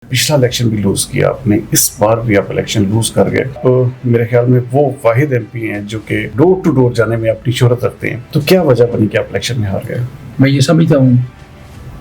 پچھلا الیکشن بھی لوز کیا آپ نے، اس بار بھی آپ الیکشن لوز کر گئے، تو میرے خیال میں وہ واحد ایم پی ہیں جو کہ ڈور ٹو ڈور جانے میں اپنی شہرت رکھتے ہیں، تو کیا وجہ بنی کہ آپ الیکشن میں ہار گئے؟ میں یہ سمجھتا ہوں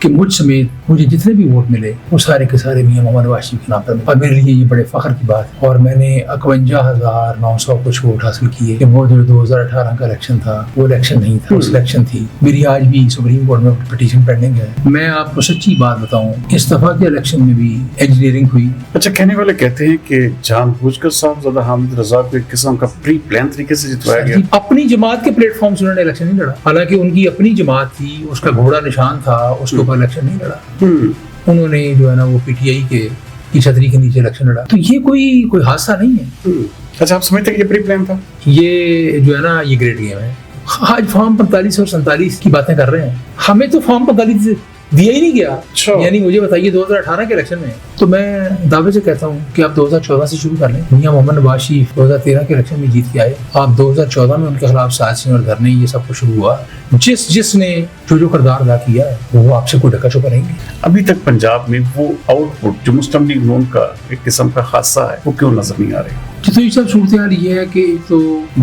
کہ مجھ سمیت مجھے جتنے بھی ووٹ ملے وہ سارے کے سارے میاں محمد نواز شریف کے نام پر ملے، اور میرے لیے یہ بڑے فخر کی بات ہے۔ اور میں نے 51,900 کچھ ووٹ حاصل کیے کہ وہ جو 2018 کا الیکشن تھا وہ الیکشن نہیں تھا، اس الیکشن تھی۔ میری آج بھی سپریم کورٹ میں پٹیشن پینڈنگ ہے۔ میں آپ کو سچی بات بتاؤں، اس دفعہ کے الیکشن میں بھی انجینئرنگ ہوئی۔ اچھا، کہنے والے کہتے ہیں کہ جان بوجھ کر صاحبزادہ حامد رضا کو ایک قسم کا پری پلان طریقے سے جتوایا گیا۔ اپنی جماعت کے پلیٹ فارم سے انہوں نے الیکشن نہیں لڑا، حالانکہ ان کی اپنی جماعت تھی، اس کا گھوڑا نشان تھا، اس کے اوپر الیکشن نہیں لڑا۔ انہوں نے جو ہے نا وہ پی ٹی آئی کی چھتری کے نیچے الیکشن لڑا، تو یہ کوئی حادثہ نہیں ہے۔ اچھا، آپ سمجھتے ہیں کہ یہ پری پلان تھا؟ یہ جو ہے نا یہ گریٹ گیم ہے۔ آج فارم 45 اور 47 کی باتیں کر رہے ہیں، ہمیں تو فارم 45 دیا ہی نہیں گیا۔ یعنی مجھے بتائیے 2018 کے الیکشن میں، تو میں دعوے سے کہتا ہوں کہ آپ 2014 سے شروع کر لیں۔ میاں محمد نواز شریف 2013 کے الیکشن میں جیت کے آئے، آپ 2014 میں ان کے خلاف سازشیں اور دھرنے یہ سب کچھ شروع ہوا۔ جس نے جو کردار ادا کیا ہے وہ آپ سے کوئی ڈکا چھپا نہیں گے۔ ابھی تک پنجاب میں وہ آؤٹ پٹ جو مسلم لیگ نون کا ایک قسم کا خاصہ ہے وہ کیوں نظر نہیں آ رہے؟ تو یہ سب صورتحال یہ ہے کہ تو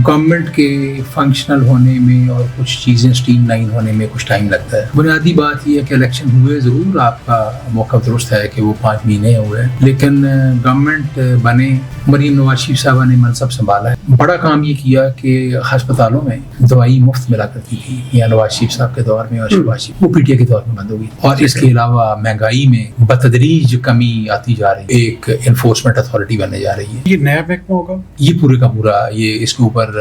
گورنمنٹ کے فنکشنل ہونے میں اور کچھ چیزیں سٹریم لائن ہونے میں کچھ ٹائم لگتا ہے۔ بنیادی بات یہ ہے کہ الیکشن ہوئے ضرور، آپ کا موقع درست ہے کہ وہ 5 مہینے ہوئے، لیکن گورنمنٹ بنے، مریم نواز شریف صاحبہ نے منصب سنبھالا ہے۔ بڑا کام یہ کیا کہ ہسپتالوں میں دوائی مفت ملا کرتی تھی یا نواز شریف صاحب کے دور میں، اور شہباز شریف وہ پی ٹی آئی کے دور میں بند ہو گئی، اور اس کے علاوہ مہنگائی میں بتدریج کمی آتی جا رہی ہے، ایک انفورسمنٹ اتھارٹی بننے جا رہی ہے۔ یہ نیا محکمہ ہوگا، یہ پورے کا پورا، یہ اس کے اوپر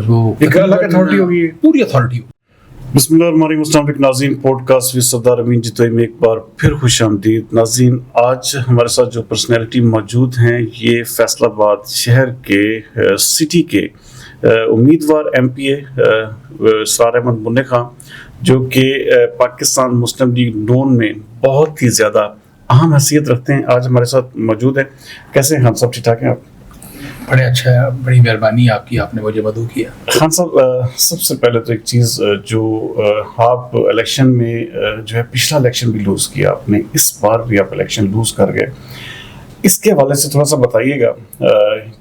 وہ ایک الگ اتھارٹی ہوگی، پوری اتھارٹی ہوگی۔ بسم اللہ الرحمن الرحیم۔ السلام علیکم ناظرین، پوڈ کاسٹ وِد سردار امین جتوئی میں ایک بار پھر خوش آمدید۔ ناظرین، آج ہمارے ساتھ جو پرسنالٹی موجود ہیں یہ فیصل آباد شہر کے سٹی کے امیدوار ایم پی اے اسرار احمد منی خان، جو کہ پاکستان مسلم لیگ نون میں بہت ہی زیادہ اہم حیثیت رکھتے ہیں، آج ہمارے ساتھ موجود ہیں۔ کیسے ہیں خان صاحب؟ ٹھیک ٹھاک ہیں آپ؟ بڑے اچھا ہے، بڑی مہربانی آپ کی، آپ نے مجھے مدعو کیا۔ خان صاحب، سب سے پہلے تو ایک چیز جو آپ الیکشن میں جو ہے پچھلا الیکشن بھی لوز کیا آپ نے، اس بار بھی آپ الیکشن لوز کر گئے، اس کے حوالے سے تھوڑا سا بتائیے گا،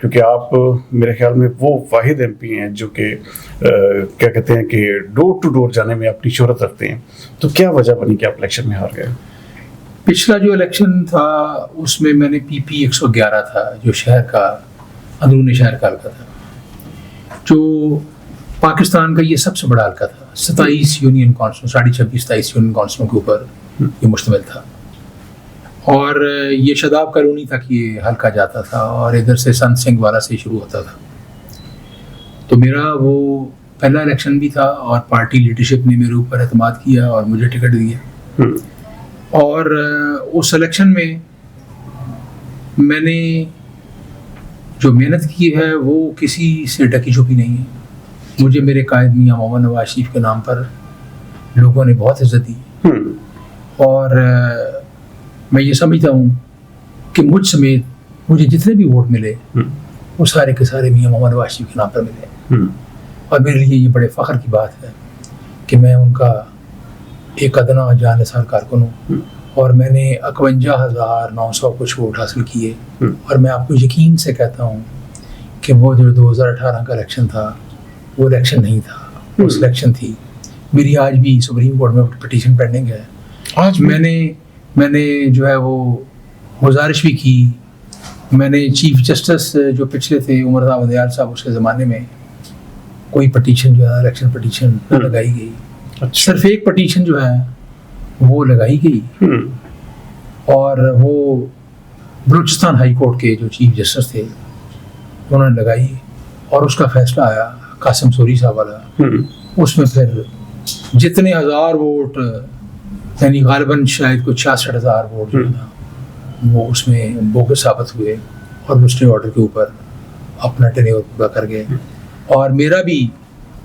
کیونکہ آپ میرے خیال میں وہ واحد ایم پی ہیں جو کہ کیا کہتے ہیں کہ ڈور ٹو ڈور جانے میں اپنی شہرت رکھتے ہیں، تو کیا وجہ بنی کہ آپ الیکشن میں ہار گئے؟ پچھلا جو الیکشن تھا اس میں میں نے پی پی 111 تھا، جو شہر کا اندرون شہر کا حلقہ تھا، جو پاکستان کا یہ سب سے بڑا حلقہ تھا، 27 یونین کونسلوں، 26.5 یونین کونسلوں کے اوپر یہ مشتمل تھا، اور یہ شاداب کالونی تک یہ حلقہ جاتا تھا، اور ادھر سے سنت سنگھ والا سے شروع ہوتا تھا۔ تو میرا وہ پہلا الیکشن بھی تھا، اور پارٹی لیڈرشپ نے میرے اوپر اعتماد کیا اور مجھے ٹکٹ دیا، اور اس الیکشن میں میں نے جو محنت کی ہے وہ کسی سے ڈکی چھپی نہیں ہے۔ مجھے میرے قائد میاں محمد نواز شریف کے نام پر لوگوں نے بہت عزت دی، اور میں یہ سمجھتا ہوں کہ مجھ سمیت مجھے جتنے بھی ووٹ ملے وہ سارے کے سارے میاں محمد نواز شریف کے نام پر ملے، اور میرے لیے یہ بڑے فخر کی بات ہے کہ میں ان کا ایک ادنا جان نثار کارکن ہوں، اور میں نے 51,900 کچھ ووٹ حاصل کیے، اور میں آپ کو یقین سے کہتا ہوں کہ وہ جو 2018 کا الیکشن تھا وہ الیکشن نہیں تھا، اس الیکشن تھی۔ میری آج بھی سپریم کورٹ میں پٹیشن پینڈنگ ہے۔ آج میں نے جو ہے وہ گزارش بھی کی، میں نے چیف جسٹس جو پچھلے تھے عمر رضا ودیال صاحب، اس کے زمانے میں کوئی پٹیشن جو ہے الیکشن پٹیشن لگائی گئی، صرف ایک پٹیشن جو ہے وہ لگائی گئی، اور وہ بلوچستان ہائی کورٹ کے جو چیف جسٹس تھے انہوں نے لگائی، اور اس کا فیصلہ آیا قاسم سوری صاحب والا۔ اس میں پھر جتنے ہزار ووٹ، یعنی غالباً شاید کوئی 66,000 ووٹ جو نا وہ اس میں بوگس ثابت ہوئے، اور وہ اسٹے آرڈر کے اوپر اپنا ٹینیور پورا کر گئے، اور میرا بھی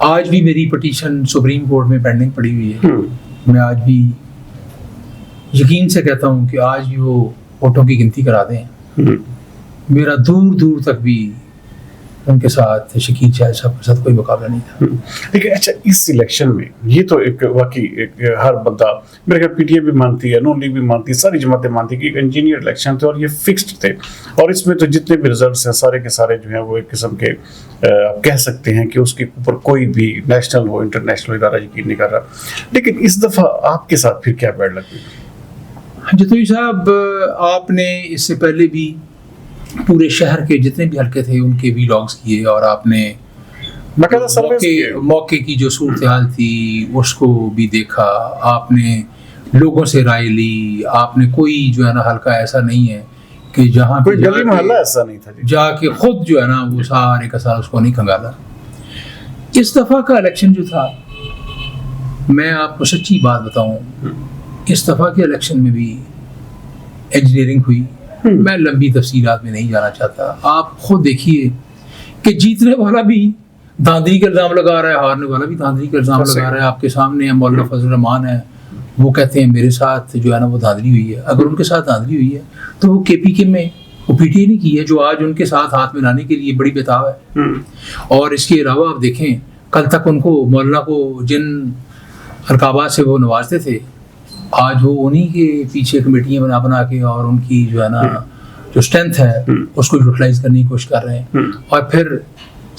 آج بھی میری پٹیشن سپریم کورٹ میں پینڈنگ پڑی ہوئی ہے۔ میں آج بھی یقین سے کہتا ہوں کہ آج بھی وہ ووٹوں کی گنتی کرا دیں، میرا دور دور تک بھی ان کے ساتھ شکیل شاہد صاحب کے ساتھ کوئی مقابلہ نہیں تھا. لیکن اچھا اس الیکشن میں یہ تو ایک واقعی ہر بندہ میرے خیال پی ٹی اے بھی مانتی ہے, نون لیگ بھی مانتی ہے, ساری جماعتیں مانتی ہیں کہ ایک انجینئر الیکشن تھے اور یہ فکسڈ تھے, اور اس میں تو جتنے بھی ریزلٹس ہیں سارے کے سارے جو ہیں وہ ایک قسم کے آپ کہہ سکتے ہیں کہ اس کے اوپر کوئی بھی نیشنل ہو انٹرنیشنل ادارہ یقین نہیں کر رہا. لیکن اس دفعہ آپ کے ساتھ پھر کیا بیڈ لگ گئی؟ جتوئی صاحب, آپ نے اس سے پہلے بھی پورے شہر کے جتنے بھی حلقے تھے ان کے ویلاگز کیے, اور آپ نے موقع کی جو صورتحال تھی اس کو بھی دیکھا, آپ نے لوگوں سے رائے لی, آپ نے کوئی جو ہے نا حلقہ ایسا نہیں ہے کہ جہاں کوئی گلی محلہ ایسا نہیں تھا جا کے خود جو ہے نا وہ سارے کا سارا اس کو نہیں کھنگالا. اس دفعہ کا الیکشن جو تھا, میں آپ کو سچی بات بتاؤں, اس دفعہ کے الیکشن میں بھی انجینئرنگ ہوئی. میں لمبی تفصیلات میں نہیں جانا چاہتا, آپ خود دیکھیے کہ جیتنے والا بھی دھاندلی کا الزام لگا رہا ہے, ہارنے والا بھی دھاندلی کا الزام لگا رہا ہے. آپ کے سامنے مولانا فضل الرحمان ہے, وہ کہتے ہیں میرے ساتھ جو ہے نا وہ دھاندلی ہوئی ہے. اگر ان کے ساتھ دھاندلی ہوئی ہے تو وہ کے پی کے میں وہ پی ٹی اے نہیں کی ہے, جو آج ان کے ساتھ ہاتھ ملانے کے لیے بڑی بتاؤ ہے. اور اس کے علاوہ آپ دیکھیں کل تک ان کو مولانا کو جن القابات سے وہ نوازتے تھے, آج وہ انہی کے پیچھے کمیٹیاں بنا کے اور ان کی جو ہے نا جو اسٹرینتھ ہے اس کو یوٹیلائز کرنے کی کوشش کر رہے ہیں. اور پھر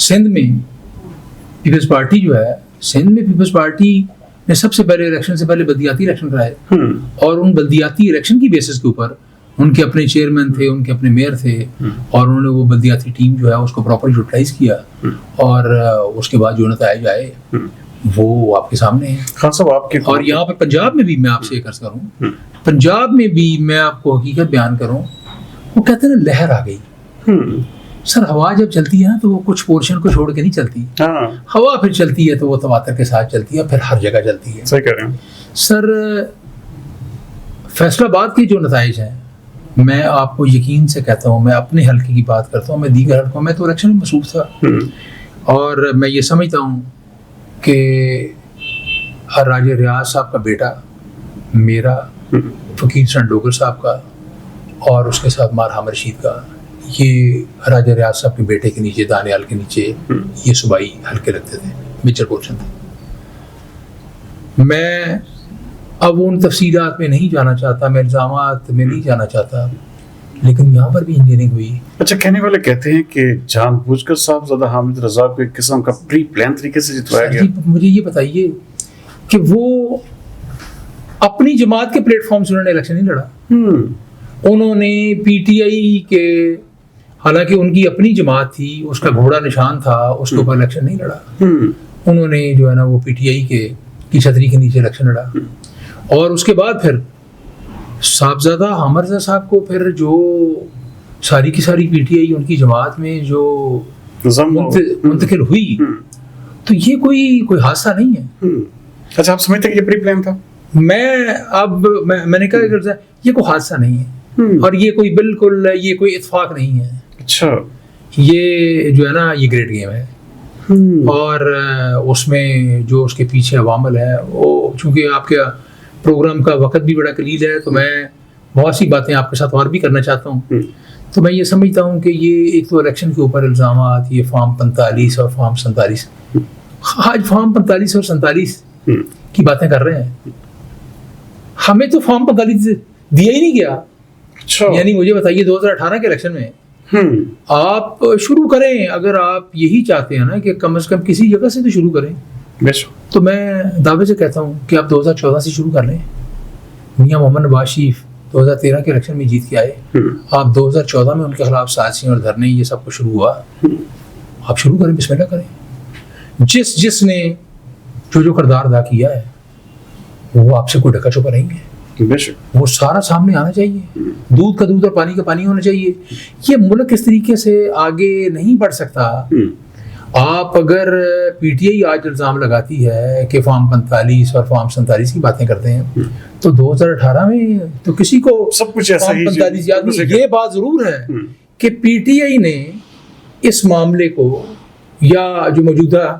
سندھ میں پیپلز پارٹی جو ہے, سندھ میں پیپلز پارٹی نے سب سے پہلے الیکشن سے پہلے بلدیاتی الیکشن کرائے, اور ان بلدیاتی الیکشن کی بیسس کے اوپر ان کے اپنے چیئرمین تھے, ان کے اپنے میئر تھے, اور انہوں نے وہ بلدیاتی ٹیم جو ہے اس کو پراپر یوٹیلائز کیا, اور اس کے بعد جو نتائج آئے وہ آپ کے سامنے ہیں. خان صاحب آپ کے, اور یہاں پہ پنجاب میں بھی میں آپ سے ایک عرض کروں, پنجاب میں بھی میں آپ کو حقیقت بیان کروں, وہ کہتے ہیں لہر آ گئی. سر ہوا جب چلتی ہے نا تو وہ کچھ پورشن کو چھوڑ کے نہیں چلتی, ہوا پھر چلتی ہے تو وہ تواتر کے ساتھ چلتی ہے, پھر ہر جگہ چلتی ہے. صحیح کہہ رہے ہیں سر. فیصل آباد کے جو نتائج ہیں, میں آپ کو یقین سے کہتا ہوں, میں اپنے حلقے کی بات کرتا ہوں, میں دیگر حلقوں میں تو الیکشن میں مصروف تھا, اور میں یہ سمجھتا ہوں کہ راج ریاض صاحب کا بیٹا, میرا, فقیر حسن ڈوگر صاحب کا, اور اس کے ساتھ مار حامد رشید کا, یہ راجہ ریاض صاحب کے بیٹے کے نیچے, دانیال کے نیچے یہ صوبائی حلقے لگتے تھے, میجر پورشن تھے. میں اب ان تفصیلات میں نہیں جانا چاہتا, میں الزامات میں نہیں جانا چاہتا, لیکن یہاں پر بھی انجینئرنگ ہوئی. اچھا, کہنے والے کہتے ہیں کہ جان بوجھ کر صاحبزادہ حامد رضا کو ایک قسم کا پری پلان طریقے سے جتوایا گیا. مجھے یہ بتائیے کہ وہ اپنی جماعت کے پلیٹ فارم سے انہوں نے الیکشن نہیں لڑا. انہوں نے پی ٹی آئی کے, حالانکہ ان کی اپنی جماعت تھی, اس کا گھوڑا نشان تھا, اس کے اوپر الیکشن نہیں لڑا. انہوں نے جو ہے نا وہ پی ٹی آئی کی چھتری کے نیچے الیکشن لڑا. اور اس کے بعد پھر صاحبزادہ حامد رضا صاحب کو پھر جو ساری کی ساری پی ٹی آئی ان کی جماعت میں جو منتقل ہوئی, تو یہ کوئی حادثہ نہیں ہے. اچھا, آپ سمجھتے ہیں کہ یہ پری پلان تھا؟ میں نے کہا یہ کوئی حادثہ نہیں ہے, اور یہ کوئی بالکل یہ کوئی اتفاق نہیں ہے. اچھا, یہ جو ہے نا یہ گریٹ گیم ہے, اور اس میں جو اس کے پیچھے عوامل ہے, وہ چونکہ آپ کے پروگرام کا وقت بھی بڑا قلیل ہے, تو میں بہت سی باتیں آپ کے ساتھ اور بھی کرنا چاہتا ہوں. تو میں یہ سمجھتا ہوں کہ یہ ایک تو الیکشن کے اوپر الزامات, یہ فارم 45 اور فارم 47, آج فارم 45 اور 47 کی باتیں کر رہے ہیں, ہمیں تو فارم 45 دیا ہی نہیں گیا. یعنی مجھے بتائیے 2018 کے الیکشن میں آپ شروع کریں, اگر آپ یہی چاہتے ہیں نا کہ کم از کم کسی جگہ سے تو شروع کریں, تو میں دعوے سے کہتا ہوں کہ آپ 2014 سے شروع کر لیں. میاں محمد نواز شریف 2013 کے الیکشن میں جیت کے آئے, آپ 2014 میں ان کے خلاف سازشیں اور دھرنے یہ سب کچھ شروع ہوا, آپ شروع کریں, بسم اللہ کریں. جس نے جو کردار ادا کیا ہے وہ آپ سے کوئی ڈھکا چھپا نہیں ہے, وہ سارا سامنے آنا چاہیے. دودھ کا دودھ اور پانی کا پانی ہونا چاہیے. یہ ملک اس طریقے سے آگے نہیں بڑھ سکتا. آپ اگر پی ٹی آئی آج الزام لگاتی ہے کہ فارم 45 اور فارم 47 کی باتیں کرتے ہیں, تو 2018 میں تو کسی کو سب کچھ ایسا ہی 45 یاد نہیں. یہ بات ضرور ہے کہ پی ٹی آئی نے اس معاملے کو, یا جو موجودہ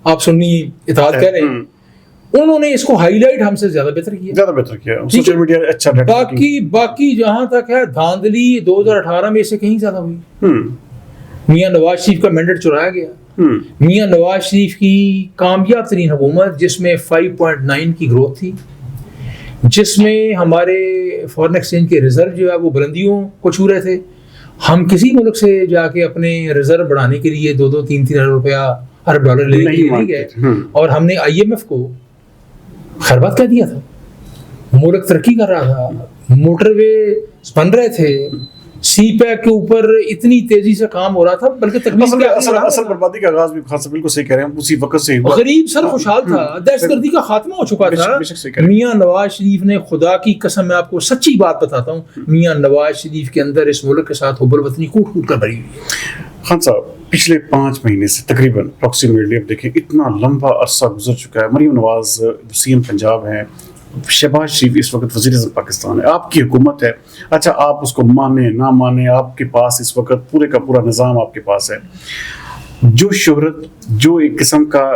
آپ سنی اتحاد کہہ رہے ہیں, انہوں نے اس کو ہائی لائٹ ہم سے زیادہ بہتر کیا. سوشل میڈیا اچھا, باقی جہاں تک ہے دھاندلی 2018 میں اس سے کہیں زیادہ ہوئی. میاں نواز شریف کا مینڈیٹ چرایا گیا. میاں نواز شریف کی کامیاب ترین حکومت جس میں 5.9 کی گروتھ تھی, جس میں ہمارے فارن ایکسچینج کے ریزرو جو ہے وہ بلندیوں کو چھو رہے تھے. ہم کسی ملک سے جا کے اپنے ریزرو بڑھانے کے لیے 2-3 ارب روپیہ ارب ڈالر لینے کے لیے نہیں گئے, اور ہم نے IMF کو خیربات کہہ دیا تھا. ملک ترقی کر رہا تھا, موٹر وے بن رہے تھے, سی پیک کے اوپر اتنی تیزی سے کام ہو رہا تھا, بلکہ اصل بربادی کا آغاز بھی خاص بالکل صحیح کہہ رہے ہیں, اسی وقت سے غریب سر خوشحال تھا, دہشت گردی کا خاتمہ ہو چکا تھا. میاں نواز شریف نے, خدا کی قسم میں آپ کو سچی بات بتاتا ہوں, میاں نواز شریف کے اندر اس ملک کے ساتھ حب الوطنی کوٹ کوٹ کر بھری ہوئی ہے. خان صاحب, پچھلے 5 مہینے سے تقریباً اپروکسیمیٹلی اب دیکھیں اتنا لمبا عرصہ گزر چکا ہے. مریم نواز CM پنجاب ہیں, شہباز شریف اس وقت وزیر اعظم پاکستان ہے, آپ کی حکومت ہے. اچھا, آپ اس کو مانیں نہ مانیں, آپ کے پاس اس وقت پورے کا پورا نظام آپ کے پاس ہے. جو شہرت, جو ایک قسم کا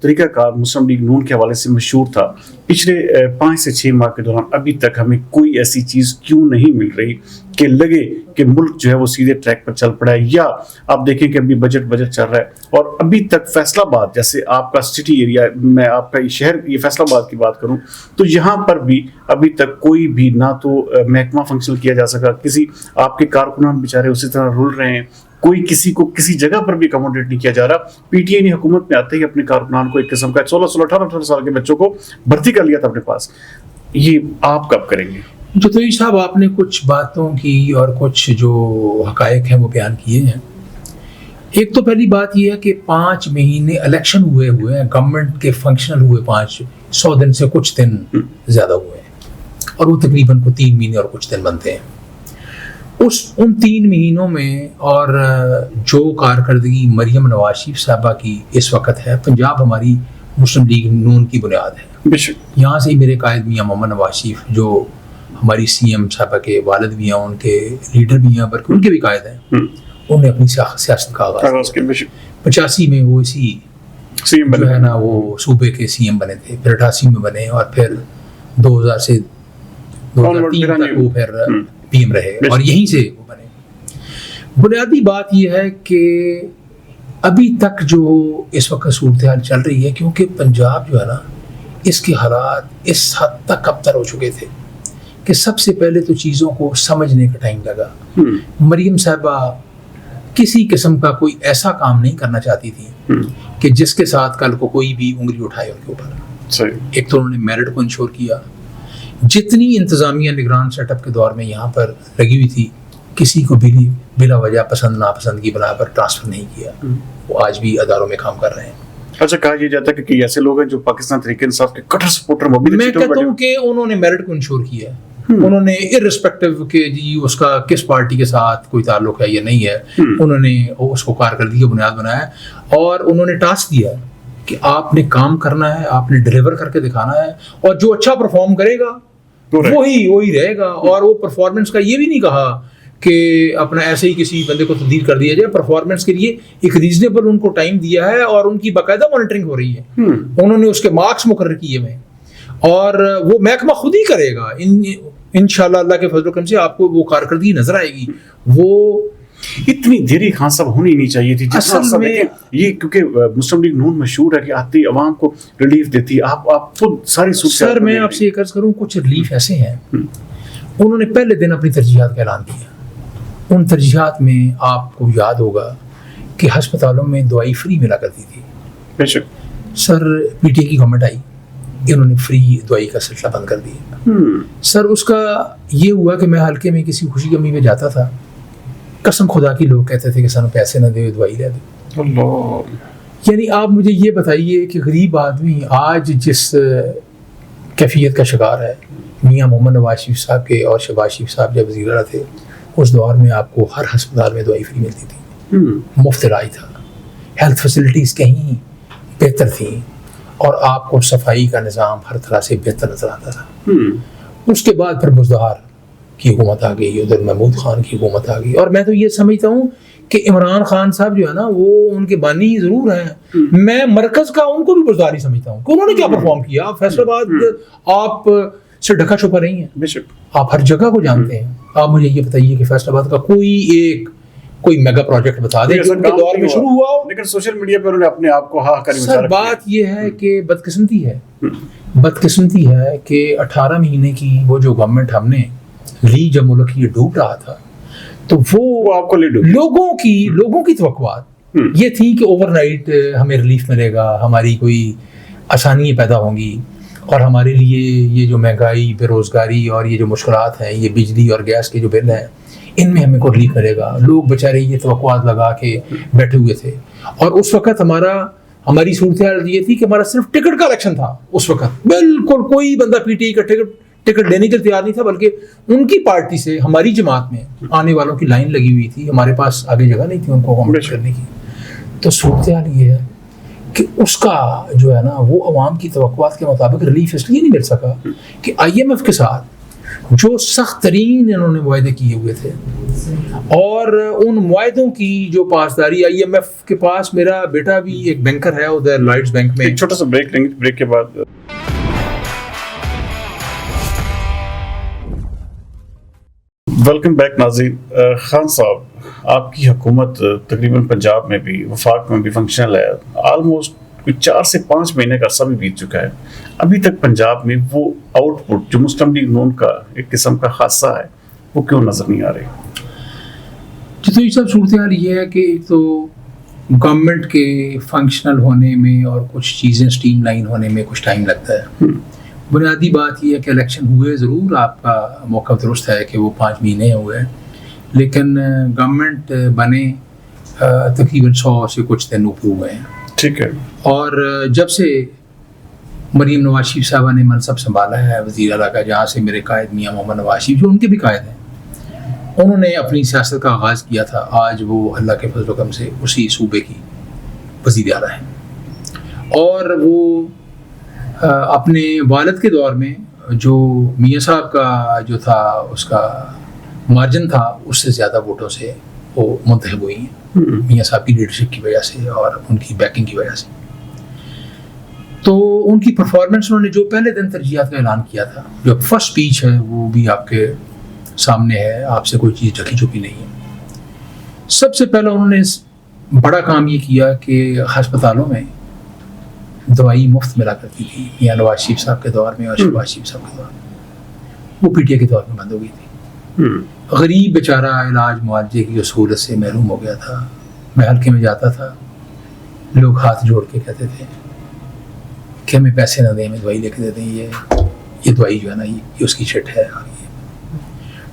طریقہ کار مسلم لیگ نون کے حوالے سے مشہور تھا, پچھلے 5 سے 6 ماہ کے دوران ابھی تک ہمیں کوئی ایسی چیز کیوں نہیں مل رہی کہ لگے کہ ملک جو ہے وہ سیدھے ٹریک پر چل پڑا ہے؟ یا آپ دیکھیں کہ ابھی بجٹ چل رہا ہے, اور ابھی تک فیصل آباد جیسے آپ کا سٹی ایریا, میں آپ کا شہر یہ فیصل آباد کی بات کروں تو یہاں پر بھی ابھی تک کوئی بھی نہ تو محکمہ فنکشن کیا جا سکا, کسی آپ کے کارکنان بیچارے اسی طرح رول رہے ہیں, کوئی کسی کو کسی جگہ پر بھی اکاموڈیٹ نہیں کیا جا رہا. PTI نے حکومت میں آتے ہی اپنے کارکنان کو ایک قسم کا 16-18 سال کے بچوں کو بھرتی کر لیا تھا اپنے پاس. یہ آپ کب کریں گے؟ جتوئی صاحب, آپ نے کچھ باتوں کی اور کچھ جو حقائق ہیں وہ بیان کیے ہیں. ایک تو پہلی بات یہ ہے کہ 5 مہینے الیکشن ہوئے ہیں, گورنمنٹ کے فنکشنل ہوئے 100 دن سے کچھ دن زیادہ ہوئے ہیں, اور وہ تقریباً 3 مہینے اور کچھ دن بنتے ہیں. ان 3 مہینوں میں اور جو کارکردگی مریم نواز شریف صاحبہ کی اس وقت ہے, پنجاب ہماری مسلم لیگ نون کی بنیاد ہے. یہاں سے ہی میرے قائد میاں محمد نواز شریف جو ہماری CM صاحبہ کے والد بھی ہیں, ان کے لیڈر بھی ہیں, بلکہ ان کے بھی قائد ہیں, انہوں نے اپنی سیاست کا آغاز کیا. 85 میں وہ اسی جو ہے نا وہ صوبے کے CM بنے تھے, پھر 88 میں بنے, اور پھر 2000 سے 2003 تک وہ پھر PM رہے, اور یہیں سے وہ بنے. بنیادی بات یہ ہے کہ ابھی تک جو اس وقت صورتحال چل رہی ہے, کیونکہ پنجاب جو ہے نا اس کے حالات اس حد تک ابتر ہو چکے تھے کہ سب سے پہلے تو چیزوں کو سمجھنے کا ٹائم لگا. مریم صاحبہ کسی قسم کا کوئی ایسا کام نہیں کرنا چاہتی تھی کہ جس کے ساتھ کل کو کوئی بھی انگلی اٹھائے ان کے اوپر. ایک تو انہوں نے میرٹ کو انشور کیا, جتنی انتظامیہ نگران سیٹ اپ کے دور میں یہاں پر لگی ہوئی تھی, کسی کو بھی بلا وجہ پسند ناپسند کی بنا پر ٹرانسفر نہیں کیا. وہ آج بھی اداروں میں کام کر رہے ہیں. اچھا, کہا یہ جاتا ہے کہ ایسے لوگ ہیں جو پاکستان تحریک انصاف کے کٹر سپورٹر, میں کہتا ہوں کہ انہوں نے میرٹ کو انشور کیا ہے. انہوں نے ارسپیکٹو کہ جی اس کا کس پارٹی کے ساتھ کوئی تعلق ہے یا نہیں ہے, انہوں نے اس کو کارکردگی کی بنیاد بنایا, اور انہوں نے ٹاسک دیا کہ آپ نے کام کرنا ہے, آپ نے ڈیلیور کر کے دکھانا ہے, اور جو اچھا پرفارم کرے گا وہی رہے گا. اور وہ پرفارمنس کا یہ بھی نہیں کہا کہ اپنا ایسے ہی کسی بندے کو تبدیل کر دیا جائے. پرفارمنس کے لیے ایک ریزنیبل ان کو ٹائم دیا ہے, اور ان کی باقاعدہ مانیٹرنگ ہو رہی ہے. انہوں نے اس کے مارکس مقرر کیے ہوئے, اور وہ محکمہ خود ہی کرے گا انشاءاللہ. اللہ کے فضل و کرم سے آپ کو وہ کارکردگی نظر آئے گی. وہ اتنی دیری خان صاحب ہونی نہیں چاہیے تھی. اصل میں یہ کیونکہ مسلم لیگ نون مشہور ہے کہ آتی عوام کو ریلیف دیتی ہے. آپ خود ساری سر میں آپ سے یہ عرض کروں, کچھ ریلیف ایسے ہیں, انہوں نے پہلے دن اپنی ترجیحات کا اعلان کیا. ان ترجیحات میں آپ کو یاد ہوگا کہ ہسپتالوں میں دوائی فری ملا کرتی تھی. بے شک سر, PTI کی گورنمنٹ آئی, انہوں نے فری دوائی کا سلسلہ بند کر دیا. سر اس کا یہ ہوا کہ میں حلقے میں کسی خوشی غمی میں جاتا تھا, قسم خدا کی لوگ کہتے تھے کہ سانو پیسے نہ دے, دوائی لے دے. اللہ, یعنی آپ مجھے یہ بتائیے کہ غریب آدمی آج جس کیفیت کا شکار ہے. میاں محمد نواز شریف صاحب کے اور شہباز شریف صاحب جب وزیر اعلیٰ تھے, اس دور میں آپ کو ہر ہسپتال میں دوائی فری ملتی تھی, مفت علاج تھا, ہیلتھ فیسلٹیز کہیں بہتر تھیں, اور آپ کو صفائی کا نظام ہر طرح سے بہتر نظر آتا تھا. اس کے بعد پھر بزدہار کی حکومت آ گئی, ادھر محمود خان کی حکومت آ گئی. اور میں تو یہ سمجھتا ہوں کہ عمران خان صاحب جو ہے نا وہ ان کے بانی ہی ضرور ہیں, میں مرکز کا ان کو بھی بزدہار ہی سمجھتا ہوں کہ انہوں نے کیا پرفارم کیا. فیصل آباد آپ سے ڈھکا چھپا نہیں ہے, آپ ہر جگہ کو جانتے ہیں. آپ مجھے یہ بتائیے کہ فیصل آباد کا کوئی ایک کوئی میگا پروجیکٹ بتا دیں جو ان کے دور میں شروع ہوا ہو. لیکن سوشل میڈیا پر انہوں نے اپنے آپ کو ہاکر سر بات یہ ہے کہ بدقسمتی ہے کہ 18 مہینے کی وہ جو گورنمنٹ ہم نے لی جب ملک یہ ڈوب رہا تھا تو وہ آپ کو لوگوں کی توقعات یہ تھی کہ اوور نائٹ ہمیں ریلیف ملے گا, ہماری کوئی آسانیاں پیدا ہوں گی اور ہمارے لیے یہ جو مہنگائی, بے روزگاری اور یہ جو مشکلات ہیں, یہ بجلی اور گیس کے جو بل ہیں, ان میں ہمیں کو ریلیف ملے گا. لوگ بیچارے یہ توقعات لگا کے بیٹھے ہوئے تھے اور اس وقت ہماری صورتحال یہ تھی کہ ہمارا صرف ٹکٹ کا الیکشن تھا. اس وقت بالکل کوئی بندہ پی ٹی آئی کا ٹکٹ لینے کے تیار نہیں تھا, بلکہ ان کی پارٹی سے ہماری جماعت میں آنے والوں کی لائن لگی ہوئی تھی. ہمارے پاس آگے جگہ نہیں تھی ان کو اکوموڈیٹ کرنے کی. تو صورتحال یہ ہے کہ اس کا جو ہے نا وہ عوام کی توقعات کے مطابق ریلیف اس لیے نہیں مل سکا کہ آئی ایم ایف کے ساتھ جو سخت ترین انہوں نے معاہدے کیے ہوئے تھے اور ان معاہدوں کی جو پاسداری, آئی ایم ایف کے پاس میرا بیٹا بھی ایک بینکر ہے ادھر لائٹس بینک میں. ایک چھوٹا سا بریک لیں گے, بریک کے بعد ویلکم بیک. ناظرین, خان صاحب آپ کی حکومت تقریباً پنجاب میں بھی وفاق میں بھی فنکشنل ہے. آلموسٹ 4 سے 5 مہینے کا عرصہ بھی بیت چکا ہے. ابھی تک پنجاب میں وہ آؤٹ پٹ جو مسلم لیگ نون کا ایک قسم کا خاصہ ہے وہ کیوں نظر نہیں آ رہی؟ تو یہ سب صورتحال یہ ہے کہ ایک تو گورنمنٹ کے فنکشنل ہونے میں اور کچھ چیزیں اسٹریم لائن ہونے میں کچھ ٹائم لگتا ہے. بنیادی بات یہ ہے کہ الیکشن ہوئے ضرور, آپ کا موقع درست ہے کہ وہ 5 مہینے ہوئے, لیکن گورنمنٹ بنے تقریباً 100 سے کچھ دن اوپر ہوئے ہیں. ٹھیک ہے. اور جب سے مریم نواز شریف صاحبہ نے منصب سنبھالا ہے وزیر اعلیٰ کا, جہاں سے میرے قائد میاں محمد نواز شریف جو ان کے بھی قائد ہیں, انہوں نے اپنی سیاست کا آغاز کیا تھا. آج وہ اللہ کے فضل و کرم سے اسی صوبے کی وزیر اعلیٰ ہیں اور وہ اپنے والد کے دور میں جو میاں صاحب کا جو تھا اس کا مارجن تھا اس سے زیادہ ووٹوں سے وہ منتخب ہوئی ہیں میاں صاحب کی لیڈرشپ کی وجہ سے اور ان کی بیکنگ کی وجہ سے. تو ان کی پرفارمنس انہوں نے جو پہلے دن ترجیحات کا اعلان کیا تھا, جو فرسٹ اسپیچ ہے وہ بھی آپ کے سامنے ہے, آپ سے کوئی چیز ڈھکی چھپی نہیں ہے. سب سے پہلا انہوں نے بڑا کام یہ کیا کہ ہسپتالوں میں دوائی مفت ملا کرتی تھی. میاں نواز شریف صاحب کے دور میں اور شہباز شریف صاحب کے دور میں وہ پی ٹی آئی کے دور میں بند ہو گئی تھی. غریب بیچارہ علاج معالجے کی جو سہولت سے محروم ہو گیا تھا. میں حلقے میں جاتا تھا, لوگ ہاتھ جوڑ کے کہتے تھے کہ ہمیں پیسے نہ دیں, ہمیں دوائی لے کے دے دیں, یہ دوائی جو ہے نا یہ اس کی چٹ ہے.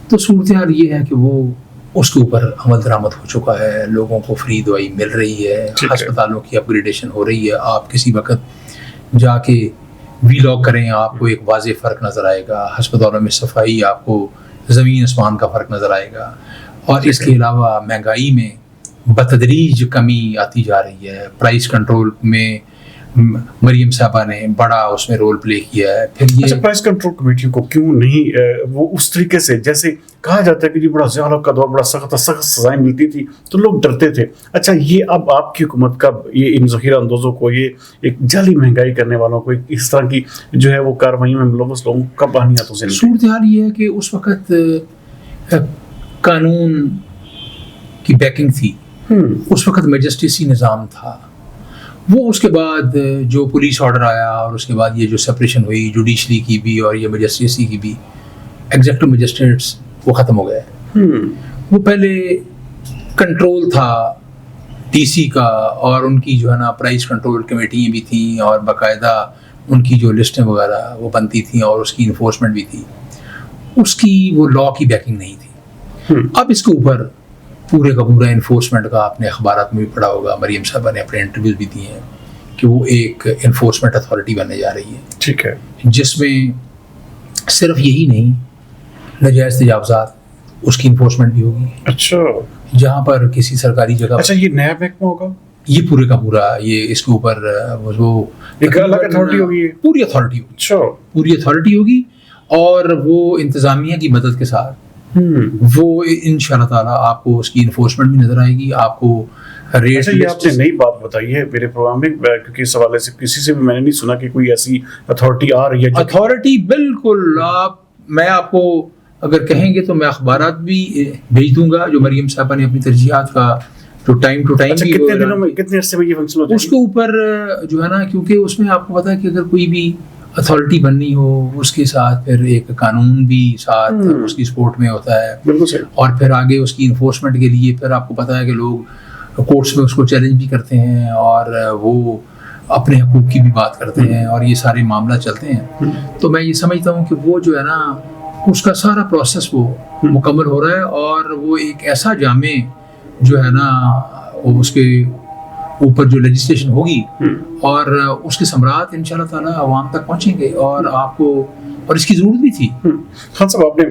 تو صورتحال یہ ہے کہ وہ اس کے اوپر عمل درآمد ہو چکا ہے, لوگوں کو فری دوائی مل رہی ہے, ہسپتالوں کی اپ گریڈیشن ہو رہی ہے. آپ کسی وقت جا کے وی لاگ کریں, آپ کو ایک واضح فرق نظر آئے گا. ہسپتالوں میں صفائی, آپ کو زمین آسمان کا فرق نظر آئے گا. اور اس کے علاوہ مہنگائی میں بتدریج کمی آتی جا رہی ہے. پرائس کنٹرول میں مریم صاحبہ نے بڑا اس میں رول پلے کیا ہے. پھر یہ پرائس کنٹرول کمیٹی کو کیوں نہیں وہ اس طریقے سے, جیسے کہا جاتا ہے کہ جی بڑا ضیاء کا دور بڑا سخت سزائیں ملتی تھی تو لوگ ڈرتے تھے. اچھا, یہ اب آپ کی حکومت کب یہ ان ذخیرہ اندوزوں کو, یہ ایک جعلی مہنگائی کرنے والوں کو, اس طرح کی جو ہے وہ کارروائیوں میں ملوث لوگوں کو کب آنی ہاتھوں سے؟ صورتحال یہ ہے کہ اس وقت قانون کی بیکنگ تھی, اس وقت میجسٹریسی نظام تھا. وہ اس کے بعد جو پولیس آرڈر آیا اور اس کے بعد یہ جو سپریشن ہوئی جوڈیشری کی بھی اور یہ میجسٹریسی کی بھی, ایگزیکٹو میجسٹریٹس وہ ختم ہو گئے. وہ پہلے کنٹرول تھا ڈی سی کا اور ان کی جو ہے نا پرائز کنٹرول کمیٹیاں بھی تھیں اور باقاعدہ ان کی جو لسٹیں وغیرہ وہ بنتی تھیں اور اس کی انفورسمنٹ بھی تھی. اس کی وہ لا کی بیکنگ نہیں تھی. اب اس کے اوپر پورے کا پورا انفورسمنٹ کا آپ نے اخبارات میں بھی پڑھا ہوگا, مریم صاحبہ نے اپنے انٹرویوز بھی دیے ہیں کہ وہ ایک انفورسمنٹ اتھارٹی بننے جا رہی ہے. ٹھیک ہے. جس میں صرف یہی نہیں, ناجائز تجاوزات اس کی انفورسمنٹ بھی ہوگی. اچھا, جہاں پر کسی سرکاری جگہ. اچھا, یہ نیا محکمہ ہوگا؟ یہ پورے کا پورا یہ اس کے اوپر وہ ایک الگ اتھارٹی ہوگی, پوری اتھارٹی ہوگی. اچھا, پوری اتھارٹی ہوگی اور وہ انتظامیہ کی مدد کے ساتھ وہ انشاءاللہ تعالیٰ آپ کو اس کی انفورسمنٹ بھی نظر آئے گی. آپ کو ریٹ. یہ آپ نے نئی بات بتائی ہے میرے پروگرام میں, کیونکہ اس حوالے سے کسی سے بھی میں نے نہیں سنا کہ کوئی ایسی اتھارٹی آ رہی ہے. اتھارٹی بالکل, میں آپ کو اگر کہیں گے تو میں اخبارات بھی بھیج دوں گا جو مریم صاحبہ نے اپنی ترجیحات کا جو ٹائم ٹو ٹائم بھی کتنے دنوں میں کتنے عرصے میں یہ فنکشن ہوتا ہے اس کے اوپر جو ہے نا، کیونکہ اس میں آپ کو پتا ہے کہ اگر کوئی بھی اتھارٹی بننی ہو اس کے ساتھ پھر ایک قانون بھی ساتھ اس کی سپورٹ میں ہوتا ہے. بالکل صحیح. اور پھر آگے اس کی انفورسمنٹ کے لیے پھر آپ کو پتا ہے کہ لوگ کورٹس میں اس کو چیلنج بھی کرتے ہیں اور وہ اپنے حقوق کی بھی بات کرتے ہیں اور یہ سارے معاملہ چلتے ہیں. تو میں یہ سمجھتا ہوں کہ وہ جو ہے نا اس کا سارا پروسیس وہ مکمل ہو رہا ہے اور وہ ایک ایسا جامع جو ہے نا وہ اس کے اوپر جو لیجسلیشن ہوگی اور اس کے ثمرات انشاءاللہ تعالی عوام تک پہنچیں گے اور آپ کو، اور اس کی ضرورت بھی تھی. خان صاحب، آپ نے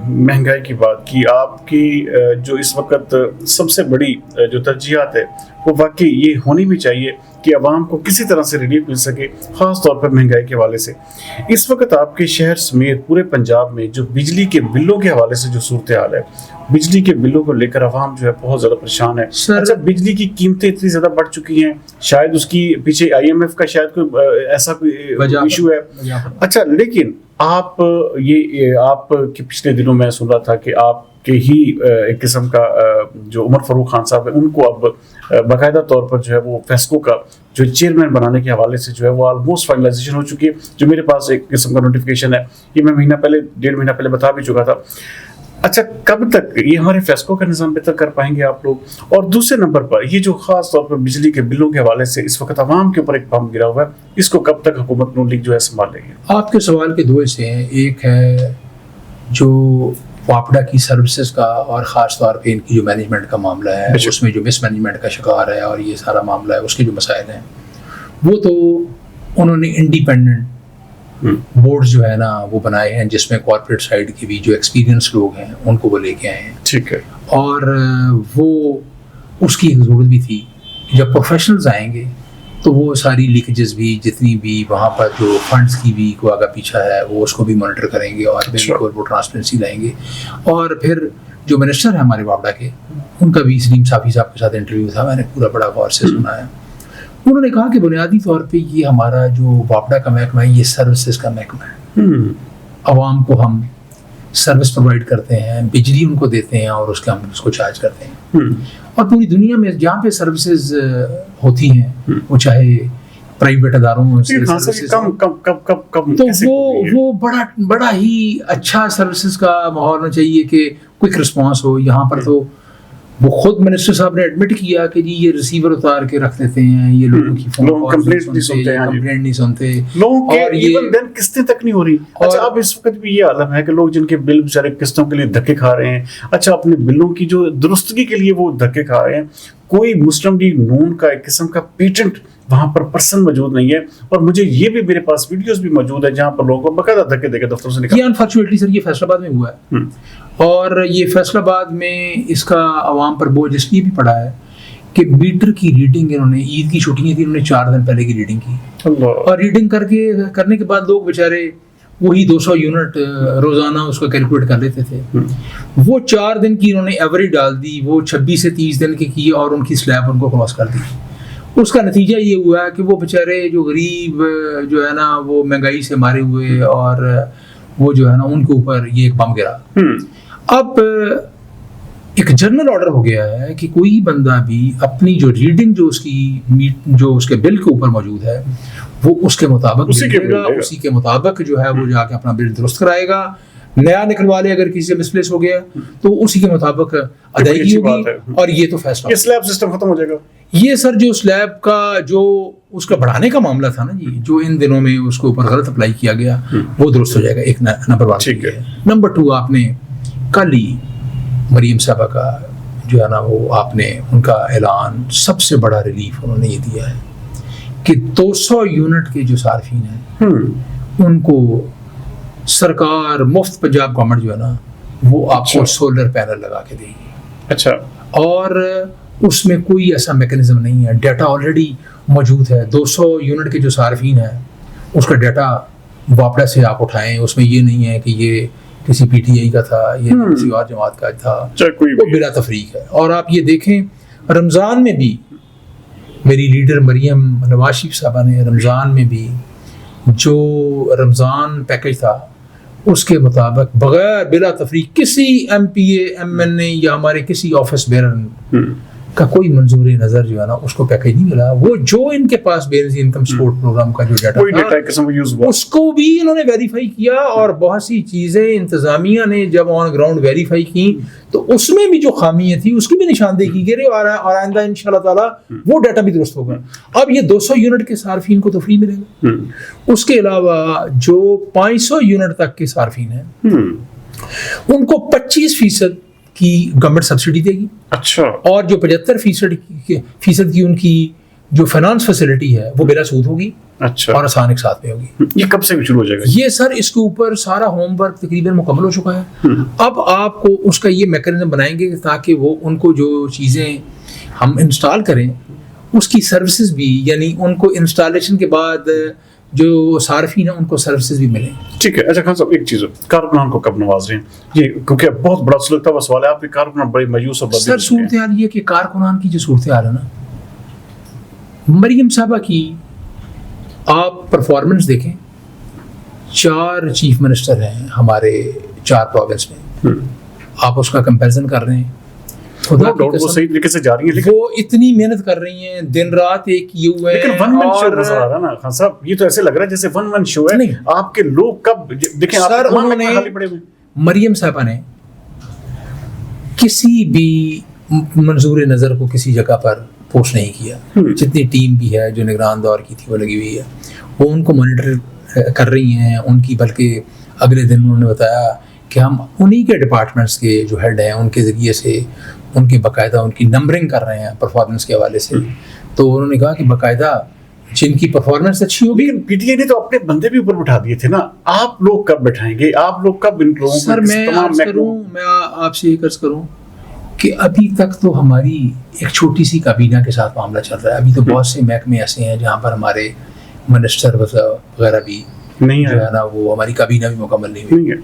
مہنگائی کی بات کی. آپ کی جو اس وقت سب سے بڑی جو ترجیحات ہے وہ واقعی یہ ہونی بھی چاہیے کہ عوام کو کسی طرح سے ریلیف مل سکے، خاص طور پر مہنگائی کے حوالے سے. اس وقت آپ کے شہر سمیت پورے پنجاب میں جو بجلی کے بلوں کے حوالے سے جو صورتحال ہے، بجلی کے بلوں کو لے کر عوام جو ہے بہت زیادہ پریشان ہے. اچھا، بجلی کی قیمتیں اتنی زیادہ بڑھ چکی ہیں، شاید اس کی پیچھے IMF کا شاید کوئی ایسا کوئی ایشو ہے. اچھا، لیکن آپ کے پچھلے دنوں میں سن رہا تھا کہ آپ کے ہی ایک قسم کا جو عمر فاروق خان صاحب ہیں ان کو اب باقاعدہ طور پر جو ہے وہ فیسکو کا جو چیئرمین بنانے کے حوالے سے جو ہے وہ آلموسٹ فائنلائزیشن ہو چکی ہے. جو میرے پاس ایک قسم کا نوٹیفیکیشن ہے، یہ میں ڈیڑھ مہینہ پہلے بتا بھی چکا تھا. اچھا، کب تک یہ ہمارے فیسکو کا نظام بہتر کر پائیں گے آپ لوگ؟ اور دوسرے نمبر پر یہ جو خاص طور پر بجلی کے بلوں کے حوالے سے اس وقت عوام کے اوپر ایک بم گرا ہوا ہے، اس کو کب تک حکومت نون لیگ جو ہے سنبھال لے گی؟ آپ کے سوال کے دو حصے ہیں. ایک ہے جو واپڈا کی سروسز کا اور خاص طور پہ ان کی جو مینجمنٹ کا معاملہ ہے، اس میں جو مس مینجمنٹ کا شکار ہے اور یہ سارا معاملہ ہے، اس کے جو مسائل ہیں وہ تو انہوں نے انڈیپینڈنٹ بورڈ جو ہے نا وہ بنائے ہیں جس میں کارپوریٹ سائڈ کے بھی جو ایکسپیرینس لوگ ہیں ان کو وہ لے کے آئے ہیں. ٹھیک ہے. اور وہ اس کی ایک ضرورت بھی تھی. جب پروفیشنلز آئیں گے تو وہ ساری لیکیجز بھی جتنی بھی وہاں پر جو فنڈز کی بھی کوئی آگا پیچھا ہے وہ اس کو بھی مانیٹر کریں گے اور بالکل وہ ٹرانسپیرنسی لائیں گے. اور پھر جو منسٹر ہیں ہمارے واپڈا کے، ان کا بھی سلیم صافی صاحب کے ساتھ انٹرویو تھا، میں نے پورا بڑا غور سے سنا ہے. انہوں نے کہا کہ بنیادی طور پہ یہ ہمارا جو واپڈا کا محکمہ ہے یہ سروسز کا محکمہ ہے. عوام کو ہم سروس پرووائڈ کرتے ہیں، بجلی ان کو دیتے ہیں اور اس کا ہم اس کو چارج کرتے ہیں. اور پوری دنیا میں جہاں پہ سروسز ہوتی ہیں وہ چاہے پرائیویٹ اداروں سے تو وہ بڑا ہی اچھا سروسز کا ماحول ہونا چاہیے کہ کوئک رسپانس ہو. یہاں پر تو وہ خود منسٹر صاحب نے ایڈمٹ کیا کہ جی یہ ریسیور اتار کے رکھ دیتے ہیں، یہ لوگوں کی کمپلینٹ نہیں سنتے اور یہ قسطیں تک نہیں ہو رہی. اچھا، اب اس وقت بھی یہ عالم ہے کہ لوگ جن کے بل بیچارے قسطوں کے لیے دھکے کھا رہے ہیں، اچھا اپنے بلوں کی جو درستگی کے لیے وہ دھکے کھا رہے ہیں. کوئی مسلم لیگ نون کا ایک قسم کا پیٹنٹ وہاں پر پرسن موجود نہیں ہے. اور مجھے یہ بھی میرے پاس ویڈیوز بھی موجود ہیں جہاں پر لوگوں کو باقاعدہ دھکے دے کے دفتروں سے نکالا. یہ انفارچونیٹلی سر یہ فیصل آباد میں ہوا ہے اور یہ فیصل آباد میں اس کا عوام پر بوجھ اس لیے بھی پڑا ہے کہ میٹر کی ریڈنگ انہوں نے، عید کی چھٹیاں تھیں، انہوں نے 4 دن پہلے کی ریڈنگ کی اور ریڈنگ کرنے کے بعد لوگ بیچارے وہی 200 یونٹ روزانہ اس کو کیلکولیٹ کر لیتے تھے. وہ 4 دن کی انہوں نے ایوریج ڈال دی، وہ 26 سے 30 دن کی اور ان کی سلیب ان کو کراس کر دی. اس کا نتیجہ یہ ہوا ہے کہ وہ بیچارے جو غریب جو ہے نا وہ مہنگائی سے مارے ہوئے اور وہ جو ہے نا ان کے اوپر یہ ایک بم گرا. اب ایک جنرل آرڈر ہو گیا ہے کہ کوئی بندہ بھی اپنی جو ریڈنگ جو اس کے بل کے اوپر موجود ہے وہ اس کے مطابق اسی کے مطابق جو ہے وہ جا کے اپنا بل درست کرائے گا. نیا نکلوا لے اگر کسی سے مسپلیس ہو گیا تو اسی کے مطابق ادائیگی ہوگی. اور یہ تو فیصلہ سلیب سسٹم ختم ہو جائے گا. یہ سر جو سلیب کا جو اس کا بڑھانے کا معاملہ تھا نا جی، جو ان دنوں میں اس کے اوپر غلط اپلائی کیا گیا وہ درست ہو جائے گا. ایک نمبر 1. نمبر 2، آپ نے کل ہی مریم صاحبہ کا جو ہے نا وہ آپ نے ان کا اعلان، سب سے بڑا ریلیف انہوں نے یہ دیا ہے کہ 200 یونٹ کے جو صارفین ہیں ان کو سرکار مفت، پنجاب گورنمنٹ جو ہے نا وہ آپ کو سولر پینل لگا کے دے گی. اچھا، اور اس میں کوئی ایسا میکانزم نہیں ہے، ڈیٹا آلریڈی موجود ہے. 200 یونٹ کے جو صارفین ہیں اس کا ڈیٹا واپڈا سے آپ اٹھائیں. اس میں یہ نہیں ہے کہ یہ کسی PTI کا تھا، یہ کسی اور جماعت کا تھا، وہ بلا تفریق ہے. اور آپ یہ دیکھیں رمضان میں بھی میری لیڈر مریم نواز شریف صاحبہ نے رمضان میں بھی جو رمضان پیکج تھا اس کے مطابق بغیر بلا تفریق کسی M P A M N A یا ہمارے کسی آفس بیرر کا کوئی منظور نظر جو ہے نا اس کو پیکیج نہیں ملا. وہ جو ان کے پاس بے نظیر انکم سپورٹ پروگرام کا جو ڈیٹا اس کو بھی انہوں نے ویریفائی کیا, اور بہت سی چیزیں انتظامیہ نے جب آن گراؤنڈ ویریفائی کی تو اس میں بھی جو خامیاں تھیں اس کی بھی نشاندہی کی گئی, اور آئندہ ان شاء اللہ تعالیٰ وہ ڈیٹا بھی درست ہوگا. اب یہ 200 یونٹ کے صارفین کو تو فری ملے گا, اس کے علاوہ جو 500 یونٹ تک کے صارفین ہیں ان کو 25% کی گورنمنٹ سبسڈی دے گی. اچھا. اور جو 75% کی ان کی جو فائنانس فیسلٹی ہے وہ بلا سود ہوگی. اچھا. اور آسان ایک ساتھ میں ہوگی. یہ کب سے شروع ہو جائے گا؟ یہ سر اس کے اوپر سارا ہوم ورک تقریباً مکمل ہو چکا ہے. اب آپ کو اس کا یہ میکانزم بنائیں گے تاکہ وہ ان کو جو چیزیں ہم انسٹال کریں اس کی سروسز بھی, یعنی ان کو انسٹالیشن کے بعد جو صارفین ہیں ان کو سروسز بھی ملیں. ٹھیک ہے. اچھا خان صاحب ایک چیز, کارکنان کو کب نواز رہے ہیں یہ, کیونکہ بہت بڑا سلطہ و سوال ہے, آپ کے کارکنان بڑے مایوس اور سر صورتحال یہ کہ کارکنان کی جو صورتحال ہے نا, مریم صاحبہ کی آپ پرفارمنس دیکھیں, 4 چیف منسٹر ہیں ہمارے 4 پروونس میں, آپ اس کا کمپیریزن کر رہے ہیں, خدا کی قسم صحیح طریقے سے جا رہی ہیں, وہ اتنی محنت کر رہی ہیں, دن رات ایک کیے ہوئے ہیں. لیکن ون مین شو نظر آ رہا ہے نا خان صاحب, یہ تو ایسے لگ رہا ہے جیسے ون مین شو ہے. آپ کے لوگ کب دیکھیں سر انہوں نے مریم صاحبہ نے کسی بھی منظور نظر کو کسی جگہ پر پوسٹ نہیں کیا. جتنی ٹیم بھی ہے جو نگران دور کی تھی وہ لگی ہوئی ہے, وہ ان کو مانیٹر کر رہی ہیں ان کی, بلکہ اگلے دن انہوں نے بتایا کہ ہم انہی کے ڈپارٹمنٹس کے جو ہیڈ ہیں ان کے ذریعے سے ان کی باقاعدہ ان کی نمبرنگ کر رہے ہیں پرفارمنس کے حوالے سے. تو انہوں نے کہا کہ باقاعدہ جن کی پرفارمنس اچھی ہوگی. پی ٹی آئی نے تو اپنے بندے بھی اوپر بٹھا دیے تھے نا, آپ لوگ کب بٹھائیں گے, آپ لوگ کب ان لوگوں سر میں آپ سے یہ عرض کروں کہ ابھی تک تو ہماری ایک چھوٹی سی کابینہ کے ساتھ معاملہ چل رہا ہے. ابھی تو بہت سے محکمے ایسے ہیں جہاں پر ہمارے منسٹر وغیرہ بھی نہیں جو ہے نا, وہ ہماری کابینہ بھی مکمل نہیں ہوئی ہے.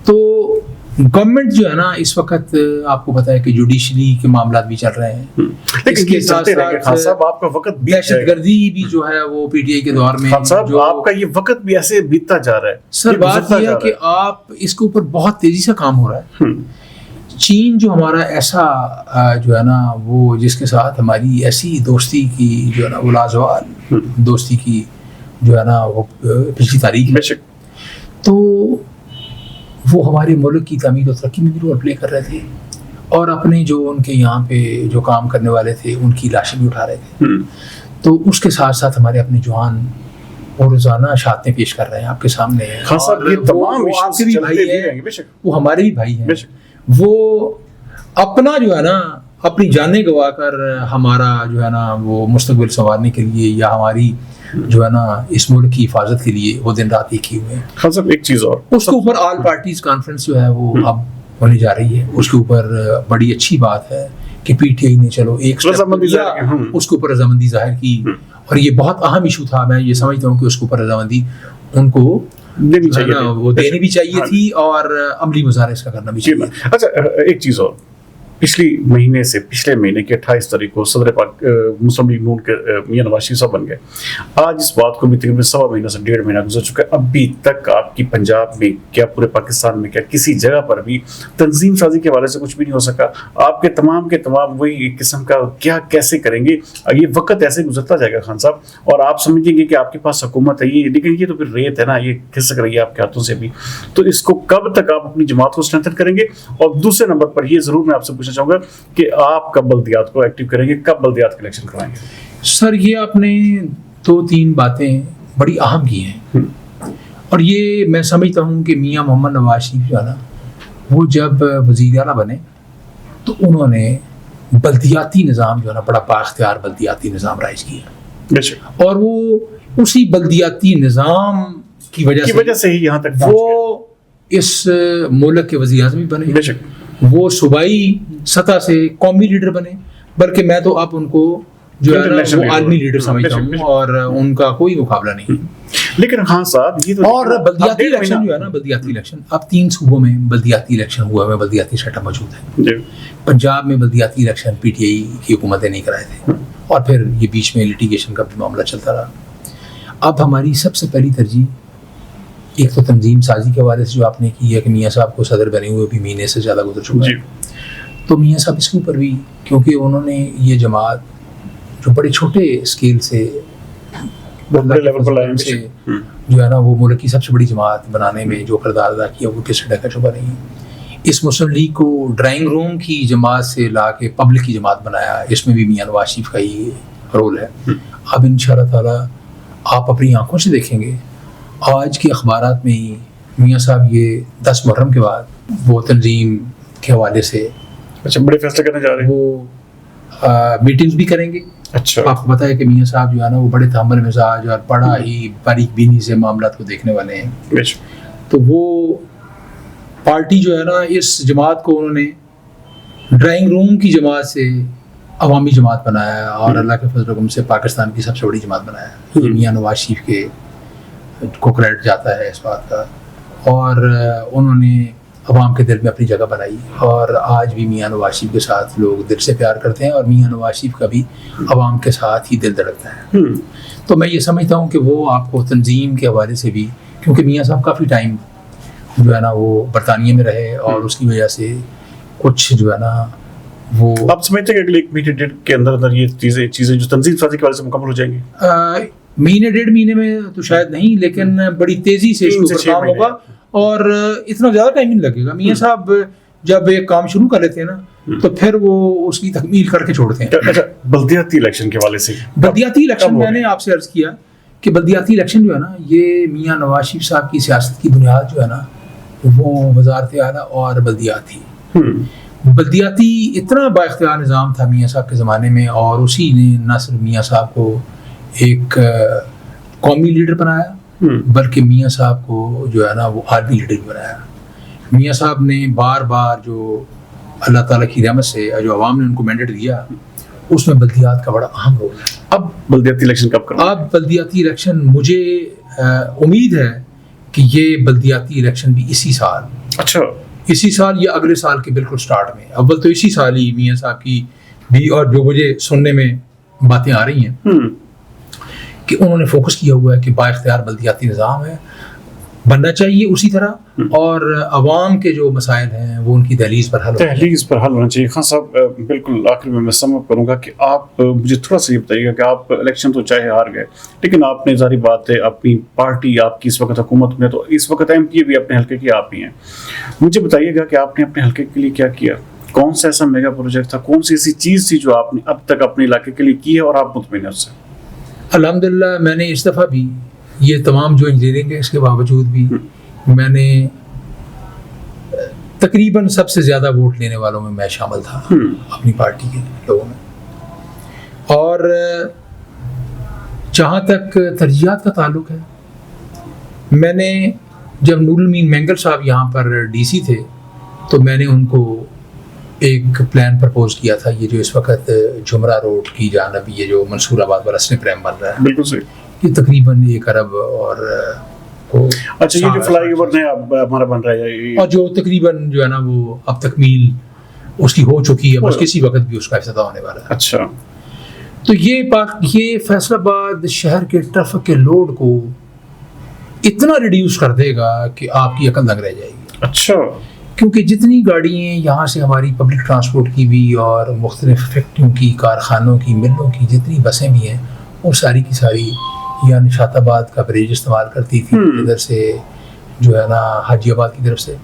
تو گورنمنٹ جو ہے نا اس وقت آپ کو پتا ہے کہ جوڈیشری کے معاملات بھی چل رہے ہیں, اس کے ساتھ ساتھ دہشت گردی بھی جو ہے وہ پی ٹی آئی کے دور میں آپ کا یہ وقت بھی ایسے بیتتا جا رہا ہے. سر بات یہ ہے کہ آپ اس کے اوپر بہت تیزی سے کام ہو رہا ہے. چین جو ہمارا ایسا جو ہے نا وہ جس کے ساتھ ہماری ایسی دوستی کی جو ہے نا وہ لازوال دوستی کی جو ہے نا وہ پچھلی تاریخ ہے, تو وہ ہمارے ملک کی تعمیر و ترقی میں بھی رول پلے کر رہے تھے, اور اپنے جو ان کے یہاں پہ جو کام کرنے والے تھے ان کی لاشیں بھی اٹھا رہے تھے. تو اس کے ساتھ ساتھ ہمارے اپنے جوان وہ روزانہ شہادتیں پیش کر رہے ہیں آپ کے سامنے. وہ ہمارے بھی بھائی ہیں, وہ اپنا جو ہے نا اپنی جانیں گوا کر ہمارا جو ہے نا وہ مستقبل سنوارنے کے لیے یا ہماری جو ہے نا اس ملک کی حفاظت کے لیے وہ دن رات ایک ہی ہوئے ہیں. خان صاحب ایک چیز اور, اس کے اوپر آل پارٹیز کانفرنس جو ہے وہ اب ہونے جا رہی ہے. اس کے اوپر بڑی اچھی بات ہے کہ پی ٹی آئی نے چلو ایک اس کے اوپر رضامندی ظاہر کی, اور یہ بہت اہم ایشو تھا. میں یہ سمجھتا ہوں کہ اس کے اوپر رضامندی ان کو وہ دینی بھی چاہیے تھی اور عملی مظاہرہ اس کا کرنا بھی چاہیے. اچھا ایک چیز اور, پچھلے مہینے کی 28 تاریخ کو صدر پاک مسلم لیگ نون کے میاں نواز شریف صاحب بن گئے. آج اس بات کو بھی تقریباً 1.25 مہینہ سے 1.5 مہینہ گزر چکا ہے. ابھی تک آپ کی پنجاب میں کیا پورے پاکستان میں کیا کسی جگہ پر بھی تنظیم سازی کے حوالے سے کچھ بھی نہیں ہو سکا. آپ کے تمام وہی ایک قسم کا کیا کیسے کریں گے. یہ وقت ایسے گزرتا جائے گا خان صاحب, اور آپ سمجھیں گے کہ آپ کے پاس حکومت ہے یہ, لیکن یہ تو پھر ریت ہے نا, یہ کھسک رہی ہے آپ کے ہاتھوں سے بھی. تو اس کو کب تک آپ اپنی جماعت کو اسٹرینتھن کریں گے. اور دوسرے نمبر پر یہ ضرور میں آپ سے پوچھنا چاہوں گا کہ آپ کب بلدیات کو ایکٹیو کریں گے, کب بلدیات کے الیکشن کروائیں گے. سر یہ آپ نے 2-3 باتیں بڑی اہم کی ہیں, اور یہ میں سمجھتا ہوں کہ میاں محمد نواز شریف جو ہے نا وہ جب وزیر اعلیٰ بنے تو انہوں نے بلدیاتی نظام جو ہے نا بڑا بااختیار بلدیاتی نظام رائج کیا, اور وہ اسی بلدیاتی نظام کی وجہ سے ہی یہاں تک وہ اس ملک کے وزیر اعظم بنے, وہ صوبائی سطح سے قومی لیڈر بنے, بلکہ میں تو اب ان کو جو ہے نا وہ عالمی لیڈر سمجھتا ہوں, اور ان کا کوئی مقابلہ نہیں. لیکن ہاں صاحب یہ تو اور بلدیاتی الیکشن جو ہے نا بلدیاتی الیکشن اب 3 صوبوں میں بلدیاتی الیکشن ہوا ہے, بلدیاتی سیٹ اپ موجود ہے. پنجاب میں بلدیاتی الیکشن پی ٹی آئی کی حکومتیں نہیں کرائے تھے, اور پھر یہ بیچ میں لیٹیگیشن کا بھی معاملہ چلتا رہا. اب ہماری سب سے پہلی ترجیح ایک تو تنظیم سازی کے حوالے سے جو آپ نے کی ہے کہ میاں صاحب کو صدر بنے ہوئے بھی مہینے سے زیادہ گزر چکا ہے، تو میاں صاحب اس کے اوپر بھی کیونکہ انہوں نے یہ جماعت جو بڑے چھوٹے اسکیل سے بڑے لیول پر لائن سے جو ہے نا وہ ملک کی سب سے بڑی جماعت بنانے میں جو کردار ادا کیا وہ کس ڈھکا چھپا نہیں ہے۔ اس مسلم لیگ کو ڈرائنگ روم کی جماعت سے لا کے پبلک کی جماعت بنایا، اس میں بھی میاں نواز شریف کا ہی رول ہے۔ اب انشاءاللہ تعالیٰ آپ اپنی آنکھوں سے دیکھیں گے، آج کے اخبارات میں ہی میاں صاحب یہ 10 محرم کے بعد وہ تنظیم کے حوالے سے اچھا بڑے فیصلے کرنے جا رہے ہیں، وہ میٹنگز بھی کریں گے۔ اچھا آپ کو پتہ ہے کہ میاں صاحب جو ہے نا وہ بڑے تحمل مزاج اور بڑا ہی باریک بینی سے معاملات کو دیکھنے والے ہیں، تو وہ پارٹی جو ہے نا اس جماعت کو انہوں نے ڈرائنگ روم کی جماعت سے عوامی جماعت بنایا اور اللہ کے فضل و کرم سے پاکستان کی سب سے بڑی جماعت بنایا۔ یہ میاں نواز شریف کے کو کریڈٹ جاتا ہے اس بات کا، اور انہوں نے عوام کے دل میں اپنی جگہ بنائی، اور آج بھی میاں نواز شریف کے ساتھ لوگ دل سے پیار کرتے ہیں، اور میاں نواز شریف کا بھی عوام کے ساتھ ہی دل دھڑکتا ہے۔ تو میں یہ سمجھتا ہوں کہ وہ آپ کو تنظیم کے حوالے سے بھی، کیونکہ میاں صاحب کافی ٹائم جو ہے نا وہ برطانیہ میں رہے اور اس کی وجہ سے کچھ جو ہے نا وہ آپ سمجھتے ہیں کہ اگلے 1 مہینے کے اندر یہ چیزیں جو تنظیم سازی کے حوالے سے مکمل ہو جائیں گی؟ مہینے 1.5 مہینے میں تو شاید نہیں، لیکن بڑی تیزی سے اس کے اوپر کام ہوگا اور اتنا زیادہ ٹائم نہیں لگے گا۔ میاں صاحب جب ایک کام شروع کر لیتے ہیں نا تو پھر وہ اس کی تکمیل کر کے چھوڑتے ہیں۔ اچھا بلدیاتی الیکشن کے حوالے سے، بلدیاتی الیکشن میں نے آپ سے عرض کیا کہ بلدیاتی الیکشن جو ہے نا یہ میاں نواز شریف صاحب کی سیاست کی بنیاد جو ہے نا وہ وزارت اعلیٰ اور بلدیات تھی۔ بلدیاتی اتنا با اختیار نظام تھا میاں صاحب کے زمانے میں، اور اسی نے نہ صرف میاں صاحب کو ایک قومی لیڈر بنایا بلکہ میاں صاحب کو جو ہے نا وہ عالمی لیڈر بھی بنایا۔ میاں صاحب نے بار بار جو اللہ تعالیٰ کی رحمت سے جو عوام نے ان کو مینڈیٹ دیا اس میں بلدیات کا بڑا اہم رول ہے۔ اب بلدیاتی الیکشن کب کرنا؟ اب بلدیاتی الیکشن مجھے امید ہے کہ یہ بلدیاتی الیکشن بھی اسی سال، اچھا اسی سال یا اگلے سال کے بالکل سٹارٹ میں، اول تو اسی سال ہی میاں صاحب کی بھی، اور جو مجھے سننے میں باتیں آ رہی ہیں کہ انہوں نے فوکس کیا ہوا ہے کہ با اختیار بلدیاتی نظام ہے، بننا چاہیے اسی طرح، اور عوام کے جو مسائل ہیں وہ ان کی دہلیز پر حل ہونا چاہیے۔ خان صاحب بالکل آخر میں سم اپ کروں گا کہ آپ مجھے تھوڑا سا یہ بتائیے گا کہ آپ الیکشن تو چاہے ہار گئے لیکن آپ نے ظاہری بات ہے اپنی پارٹی آپ کی اس وقت حکومت میں، تو اس وقت ایم پی بھی اپنے حلقے کی آپ ہی ہیں، مجھے بتائیے گا کہ آپ نے اپنے حلقے کے لیے کیا کیا، کون سا ایسا میگا پروجیکٹ تھا، کون سی ایسی چیز تھی جو آپ نے اب تک اپنے علاقے کے لیے کی ہے اور آپ مطمئن ہیں اس سے؟ الحمدللہ میں نے اس دفعہ بھی یہ تمام جو انجینئرنگ ہے اس کے باوجود بھی میں نے تقریباً سب سے زیادہ ووٹ لینے والوں میں میں شامل تھا اپنی پارٹی کے لوگوں میں، اور جہاں تک ترجیحات کا تعلق ہے، میں نے جب نور المین مینگل صاحب یہاں پر ڈی سی تھے تو میں نے ان کو ایک پلان پرپوز کیا تھا، یہ جو اس وقت جمرہ روڈ کی جانب یہ جو منصور آباد والا سنے پریم بن رہا ہے، بالکل صحیح، یہ تقریباً 1 ارب اور اچھا یہ جو فلائی اوور ہمارا بن رہا ہے اور جو تقریباً جو ہے نا وہ اب تکمیل اس کی ہو چکی ہے، بس کسی وقت بھی اس کا افتتاح ہونے والا ہے۔ اچھا تو یہ فیصل آباد شہر کے ٹریفک کے لوڈ کو اتنا ریڈیوس کر دے گا کہ آپ کی عقل دنگ رہ جائے گی۔ اچھا کیونکہ جتنی گاڑیاں یہاں سے ہماری پبلک ٹرانسپورٹ کی بھی اور مختلف فیکٹریوں کی، کارخانوں کی، ملوں کی جتنی بسیں بھی ہیں وہ ساری کی ساری یا نشاط آباد کا بریج استعمال کرتی تھی، ادھر سے جو ہے نا حاجی آباد کی طرف سے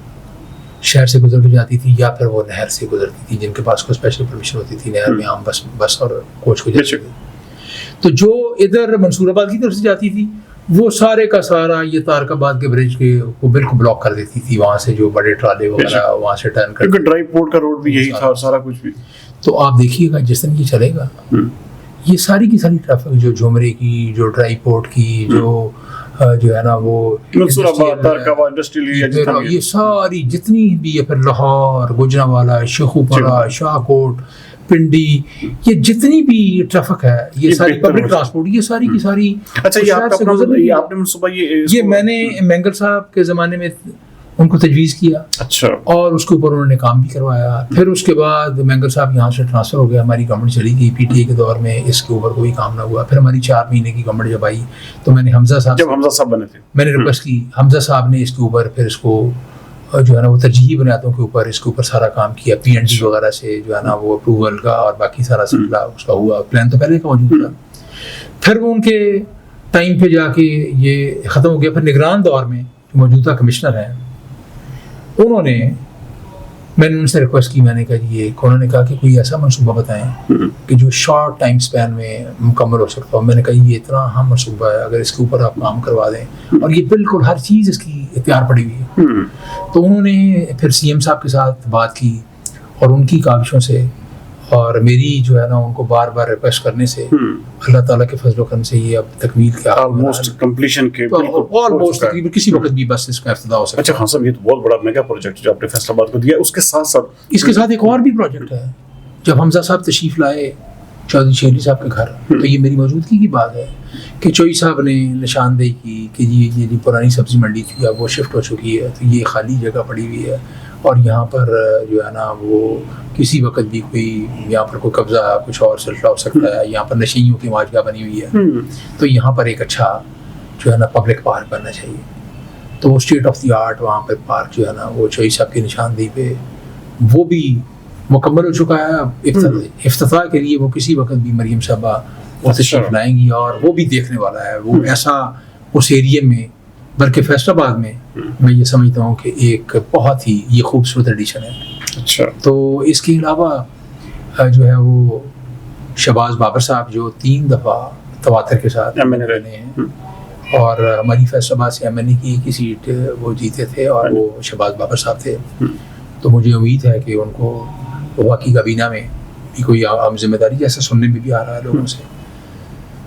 شہر سے گزر کے جاتی تھی، یا پھر وہ نہر سے گزرتی تھی جن کے پاس کوئی اسپیشل پرمیشن ہوتی تھی، نہر میں عام بس اور کوچ کو جاتی تھی۔ تو جو ادھر منصور آباد کی طرف سے جاتی تھی وہ سارے کا سارا یہ تارک آباد کے برج کو بالکل بلاک کر دیتی تھی، وہاں سے جو بڑے ٹرالے وغیرہ وہاں سے ٹرن کر، کیونکہ ڈرائی پورٹ کا روڈ بھی یہی تھا اور سارا کچھ بھی۔ تو آپ دیکھیے گا جس دن یہ چلے گا یہ ساری کی ساری ٹریفک جو جمرے کی، جو ڈرائی پورٹ کی، جو ہے نا وہ منصور آباد، تارک آباد، انڈسٹریل ایریا، یہ ساری جتنی بھی ہے، پھر لاہور، گوجرانوالا، شیخوپورہ، شاہ کوٹ، پنڈی، یہ جتنی بھی ٹریفک ہے یہ ساری پبلک ٹرانسپورٹ، یہ ساری کی ساری۔ اچھا یہ آپ نے منصوبہ یہ میں نے مینگل صاحب کے زمانے میں ان کو تجویز کیا اچھا اور اس کے اوپر انہوں نے کام بھی کروایا. پھر اس کے بعد مینگل صاحب یہاں سے ٹرانسفر ہو گیا, ہماری گورنمنٹ چلی گئی, پی ٹی اے کے دور میں اس کے اوپر کوئی کام نہ ہوا. پھر ہماری 4 مہینے کی گورنمنٹ جب آئی تو میں نے حمزہ صاحب بنے تھے, میں نے ریکویسٹ کی, حمزہ صاحب نے اس کے اوپر پھر اس کو جو ہے نا وہ ترجیحی بنیادوں کے اوپر اس کے اوپر سارا کام کیا, پی این ڈی وغیرہ سے جو ہے نا وہ اپروول کا اور باقی سارا سلسلہ اس کا ہوا. پلان تو پہلے کا موجود تھا. پھر وہ ان کے ٹائم پہ جا کے یہ ختم ہو گیا. پھر نگران دور میں جو موجودہ کمشنر ہیں انہوں نے, میں نے ان سے ریکویسٹ کی, میں نے کہا جی انہوں نے کہا کہ کوئی ایسا منصوبہ بتائیں کہ جو شارٹ ٹائم سپین میں مکمل ہو سکتا ہو. میں نے کہا یہ اتنا اہم منصوبہ ہے, اگر اس کے اوپر آپ کام کروا دیں, اور یہ بالکل ہر چیز اس کی تیار پڑی ہوئی ہے. تو انہوں نے پھر سی ایم صاحب کے ساتھ بات کی اور ان کی کاوشوں سے اور میری جو ہے نا ان کو بار بار ریکویسٹ کرنے سے اللہ تعالیٰ کے فضل و کرم سے یہ اب تکمیل کے آلموسٹ کمپلیشن کے آلموسٹ تقریباً کسی وقت بھی بس اس کا افتتاح ہو سکتا ہے. اچھا خان صاحب, یہ تو بہت بڑا میگا پروجیکٹ جو آپ نے فیصل آباد کو دیا. اس کے ساتھ ایک اور بھی پروجیکٹ ہے. جب حمزہ صاحب تشریف لائے چودھری شیخ علی صاحب کے گھر, تو یہ میری موجودگی کی بات ہے کہ چوئی صاحب نے نشاندہی کی کہ یہ جو پرانی سبزی منڈی تھی اب وہ شفٹ ہو چکی ہے, تو یہ خالی جگہ پڑی ہوئی ہے اور یہاں پر جو ہے نا وہ کسی وقت بھی کوئی یہاں پر کوئی قبضہ کچھ اور سلسلہ ہو سکتا ہے. یہاں پر نشیوں کی ماجگاہ بنی ہوئی ہے, تو یہاں پر ایک اچھا جو ہے نا پبلک پارک بننا چاہیے. تو وہ اسٹیٹ آف دی آرٹ وہاں پہ پارک جو ہے نا وہ چوئی صاحب کی نشاندہی پہ وہ بھی مکمل ہو چکا ہے. افتتاح کے لیے وہ کسی وقت بھی مریم صاحبہ وہ تشریف لائیں گی اور وہ بھی دیکھنے والا ہے. وہ ایسا اس ایریے میں, بلکہ فیصل آباد میں میں یہ سمجھتا ہوں کہ ایک بہت ہی یہ خوبصورت ایڈیشن ہے. اچھا, تو اس کے علاوہ جو ہے وہ شہباز بابر صاحب جو 3 دفعہ تواتر کے ساتھ ایم این اے رہے ہیں اور ہماری فیصل آباد سے ایم این اے کی ایک ہی سیٹ وہ جیتے تھے اور وہ شہباز بابر صاحب تھے. تو مجھے امید ہے کہ ان کو واقعی کابینہ میں بھی کوئی عام ذمہ داری, جیسا سننے میں بھی آ رہا ہے لوگوں سے,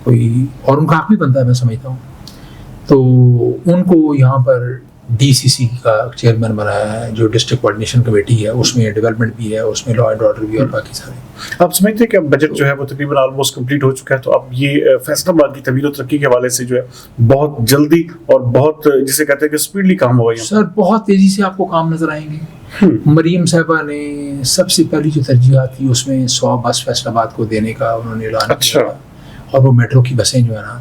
کوئی اور ان کا حق بھی بنتا ہے میں سمجھتا ہوں. تو ان کو یہاں پر ڈی سی سی کا چیئرمین بنایا ہے, جو ڈسٹرکٹ کوآرڈینیشن کمیٹی ہے, اس میں ڈیولپمنٹ بھی ہے, اس میں لا اینڈ آرڈر بھی اور باقی سارے. آپ سمجھتے ہیں کہ اب بجٹ جو ہے وہ تقریباً آلموسٹ کمپلیٹ ہو چکا ہے, تو اب یہ فیصل آباد کی تبدیل و ترقی کے حوالے سے جو ہے بہت جلدی اور بہت جسے کہتے ہیں کہ اسپیڈلی کام ہوا ہے؟ سر بہت تیزی سے آپ کو کام نظر آئیں گے. مریم صاحبہ نے سب سے پہلی جو ترجیحات تھی اس میں 100 بس فیصل آباد کو دینے کا انہوں نے اعلان کیا, اور وہ میٹرو کی بسیں جو ہے نا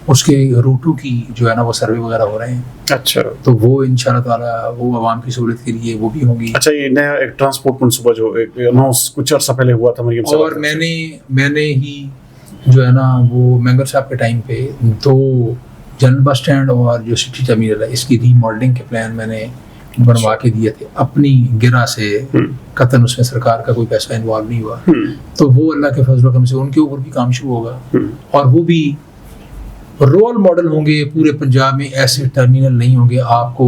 اس کے روٹوں کی جو ہے نا وہ سروے وغیرہ ہو رہے ہیں. اچھا, تو وہ انشاءاللہ تعالیٰ وہ عوام کی سہولت کے لیے وہ بھی ہوں گی. اچھا, یہ نیا ایک ٹرانسپورٹ منصوبہ جو اناؤنس کچھ عرصہ پہلے ہوا تھا مریم صاحب, اور میں نے ہی جو ہے نا وہ مینگر صاحب کے ٹائم پہ 2 جنرل بس اسٹینڈ اور جو سٹی ٹرمینل ہے اس کی ری ماڈلنگ کے پلان میں نے بنوا کے دیے تھے اپنی گرہ سے. قطن اس میں سرکار کا کوئی پیسہ انوالو نہیں ہوا. تو وہ اللہ کے فضل و کرم سے ان کے اوپر بھی کام شروع ہوگا, اور وہ بھی رول ماڈل ہوں گے. پورے پنجاب میں ایسے ٹرمینل نہیں ہوں گے, آپ کو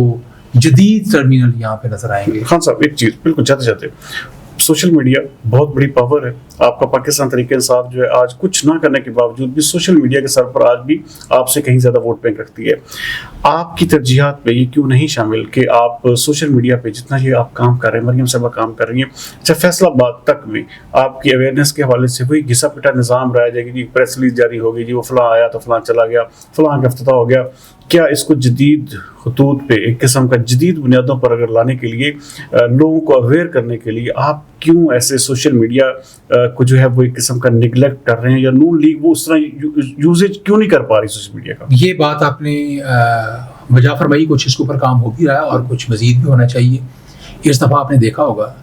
جدید ٹرمینل یہاں پہ نظر آئیں گے. خان صاحب ایک چیز بالکل جاتے سوشل میڈیا بہت بڑی پاور ہے. آپ کا پاکستان تحریک انصاف جو ہے آج کچھ نہ کرنے کے باوجود بھی سوشل میڈیا کے سر پر آج بھی آپ سے کہیں زیادہ ووٹ بینک رکھتی ہے. آپ کی ترجیحات پہ یہ کیوں نہیں شامل کہ آپ سوشل میڈیا پہ جتنا یہ آپ کام کر رہے ہیں, مریم صاحبہ کام کر رہی ہیں, اچھا فیصل آباد تک بھی آپ کی اویئرنیس کے حوالے سے وہی گھسا پٹا نظام رہا جائے گی, جی پریس ریلیز جاری ہوگی, جی وہ فلاں آیا تو فلاں چلا گیا, فلاں کا افتتاح ہو گیا. کیا اس کو جدید خطوط پہ ایک قسم کا جدید بنیادوں پر اگر لانے کے لیے, لوگوں کو اویئر کرنے کے لیے آپ کیوں ایسے سوشل میڈیا کو جو ہے وہ ایک قسم کا نیگلیکٹ کر رہے ہیں, یا نون لیگ وہ اس طرح یوزیج کیوں نہیں کر پا رہی سوشل میڈیا کا؟ یہ بات آپ نے وجہ فرمائی, کچھ اس کے اوپر کام ہو بھی رہا ہے اور کچھ مزید بھی ہونا چاہیے. اس دفعہ آپ نے دیکھا ہوگا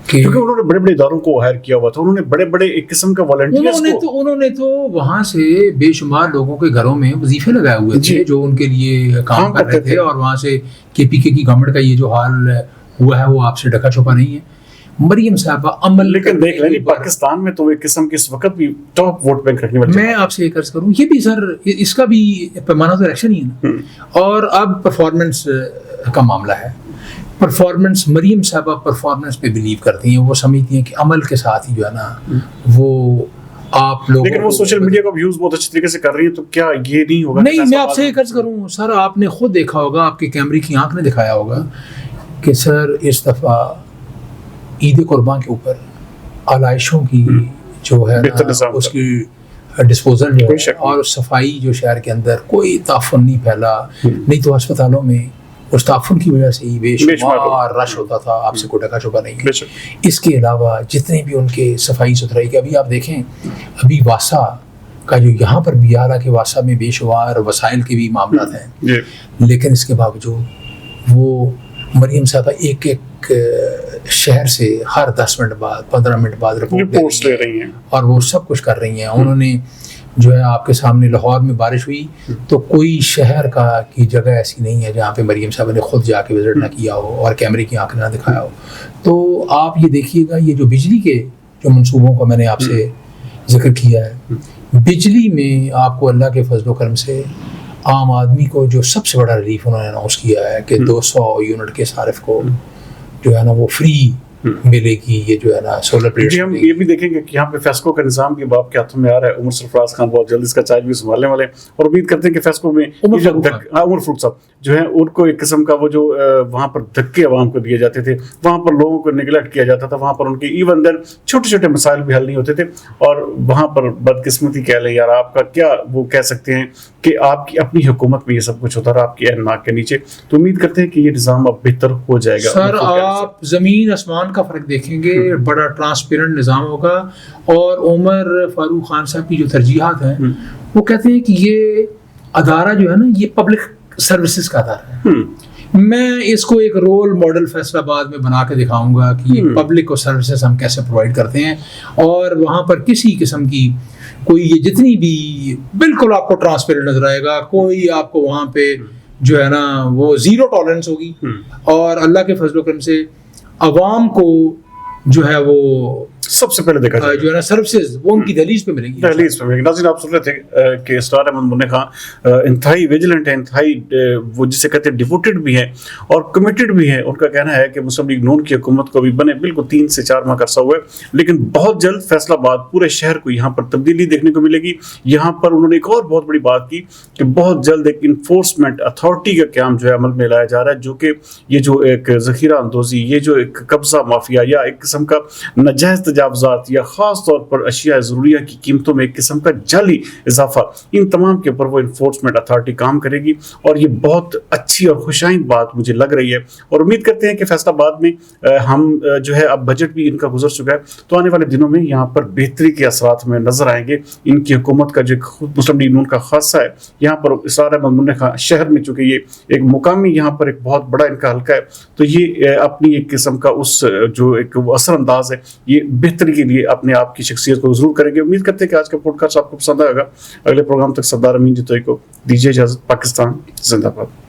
کیونکہ انہوں نے بڑے بڑے اداروں کو ہائر کیا ہوا تھا, انہوں نے بڑے بڑے ایک قسم کا والنٹیئرز کو, انہوں نے تو وہاں سے بے شمار لوگوں کے گھروں میں وظیفے لگائے ہوئے تھے جو ان کے لیے کام کر رہے تھے, اور وہاں سے کے پی کے کی گورنمنٹ کا یہ جو حال ہوا ہے وہ آپ سے ڈھکا چھپا نہیں ہے. مریم صاحبہ عمل, لیکن دیکھ لیں پاکستان میں تو ایک قسم کی اس وقت بھی ٹاپ ووٹ بینک رکھنے والی. میں آپ سے ایک عرض کروں, یہ بھی سر اس کا بھی پیمانہ تو الیکشن ہی ہے نا, اور اب پرفارمنس کا معاملہ ہے. پرفارمنس, مریم صاحبہ پرفارمنس پہ بلیو کرتی ہیں, وہ سمجھتی ہیں کہ عمل کے ساتھ ہی جو ہے نا وہ آپ لوگ, لیکن وہ سوشل میڈیا کا یوز بہت اچھی طریقے سے کر رہی ہے, تو کیا یہ نہیں ہوگا؟ نہیں, میں آپ سے ایک عرض کروں سر, آپ نے خود دیکھا ہوگا, آپ کے کیمرے کی آنکھ نے دکھایا ہوگا کہ سر اس دفعہ عید قربان کے اوپر آلائشوں کی جو ہے اس کی ڈسپوزل جو ہے اور صفائی جو شہر کے اندر کوئی تعفن نہیں پھیلا, نہیں تو ہسپتالوں میں اس تعفن کی وجہ سے ہی بے شمار شمار رش ہوتا تھا، آپ سے کوئی ٹکا چکا نہیں بے ہے. شک. اس کے علاوہ جتنے بھی ان کے صفائی ستھرائی کے، ابھی آپ دیکھیں ابھی واسا کا جو یہاں پر بھی حالانکہ واسا میں بے شمار وسائل کے بھی معاملات ہیں، جی لیکن اس کے باوجود وہ مریم صاحبہ ایک ایک شہر سے ہر 10 منٹ بعد 15 منٹ بعد رپورٹس لے رہی ہیں اور وہ سب کچھ کر رہی ہیں. انہوں نے جو ہے آپ کے سامنے لاہور میں بارش ہوئی تو کوئی شہر کی جگہ ایسی نہیں ہے جہاں پہ مریم صاحبہ نے خود جا کے وزٹ نہ کیا ہو اور کیمرے کی آنکھ نہ دکھایا ہو. تو آپ یہ دیکھیے گا، یہ جو بجلی کے جو منصوبوں کا میں نے آپ سے ذکر کیا ہے، بجلی میں آپ کو اللہ کے فضل و کرم سے عام آدمی کو جو سب سے بڑا ریلیف انہوں نے اناؤنس کیا ہے کہ 200 یونٹ کے صارف کو جو ہے نا وہ فری ملے گی. یہ جو ہے نا سولر پلیٹس. ہم یہ بھی دیکھیں گے کہ یہاں پہ فیسکو کا نظام بھی آپ کے ہاتھوں میں آ رہا ہے. عمر سرفراز خان بہت جلد اس کا چارج بھی سنبھالنے والے ہیں اور امید کرتے ہیں کہ فیسکو میں عمر فاروق صاحب جو ہیں ان کو ایک قسم کا وہ جو وہاں پر دھکے عوام کو دیے جاتے تھے، وہاں پر لوگوں کو نگلیکٹ کیا جاتا تھا، وہاں پر ان کے ایون دین چھوٹے چھوٹے مسائل بھی حل نہیں ہوتے تھے اور وہاں پر بدقسمتی کہہ لیں یار آپ کا کیا وہ کہہ سکتے ہیں کہ آپ کی اپنی حکومت میں یہ سب کچھ ہوتا رہا آپ کی ناک کے نیچے. تو امید کرتے ہیں کہ یہ نظام اب بہتر ہو جائے گا. سر آپ زمین آسمان کا فرق دیکھیں گے، بڑا ٹرانسپیرنٹ نظام ہوگا. اور عمر فاروق خان صاحب کی جو ترجیحات ہیں وہ کہتے ہیں کہ یہ ادارہ جو ہے نا یہ پبلک سروسز کا ادارہ ہے. میں اس کو ایک رول ماڈل فیصل آباد میں بنا کے دکھاؤں گا کہ یہ پبلک کو سروسز ہم کیسے پرووائڈ کرتے ہیں اور وہاں پر کسی قسم کی کوئی یہ جتنی بھی بالکل آپ کو ٹرانسپیرنٹ نظر آئے گا. کوئی آپ کو وہاں پہ جو ہے نا وہ زیرو ٹالرنس ہوگی اور اللہ کے فضل و کرم سے عوام کو جو ہے وہ سب سے پہلے دیکھا جائے جو ہے نا سروسز وہ ان کی دہلیز پہ ملیں گی. دہلیز پہ ملیں گی. ناظرین آپ سن رہے تھے کہ اسرار احمد منی خان انتہائی ویجیلنٹ ہیں، انتہائی وہ جسے کہتے ہیں ڈیووٹڈ بھی ہیں اور کمیٹڈ بھی ہیں. ان کا کہنا ہے کہ مسلم لیگ نون کی حکومت کو بھی بنے بالکل 3 سے 4 ماہ کا عرصہ ہوا ہے، لیکن بہت جلد فیصل آباد پورے شہر کو یہاں پر تبدیلی دیکھنے کو ملے گی. یہاں پر انہوں نے ایک اور بہت بڑی بات کی کہ بہت جلد ایک انفورسمنٹ اتھارٹی کا قیام جو ہے عمل میں لایا جا رہا ہے، جو کہ یہ جو ایک ذخیرہ اندوزی، یہ جو ایک قبضہ مافیا یا ایک قسم کا ناجائز تجاوزات یا خاص طور پر اشیاء ضروریہ کی قیمتوں میں ایک قسم کا جعلی اضافہ، ان تمام کے اوپر وہ انفورسمنٹ اتھارٹی کام کرے گی. اور یہ بہت اچھی اور خوشائند بات مجھے لگ رہی ہے اور امید کرتے ہیں کہ فیصل آباد میں ہم جو ہے اب بجٹ بھی ان کا گزر چکا ہے تو آنے والے دنوں میں یہاں پر بہتری کے اثرات میں نظر آئیں گے. ان کی حکومت کا جو مسلم لیگ نون کا خاصہ ہے یہاں پر اسرار احمد منی خان شہر میں، چونکہ یہ ایک مقامی یہاں پر ایک بہت بڑا ان کا حلقہ ہے تو یہ اپنی ایک قسم کا اس جو ایک اثر انداز ہے یہ بہتری کے لیے اپنے آپ کی شخصیت کو ضرور کریں گے. امید کرتے ہیں کہ آج کا پوڈ کاسٹ آپ کو پسند آئے گا. اگلے پروگرام تک سردار امین جتوئی کو دیجیے اجازت. پاکستان زندہ باد.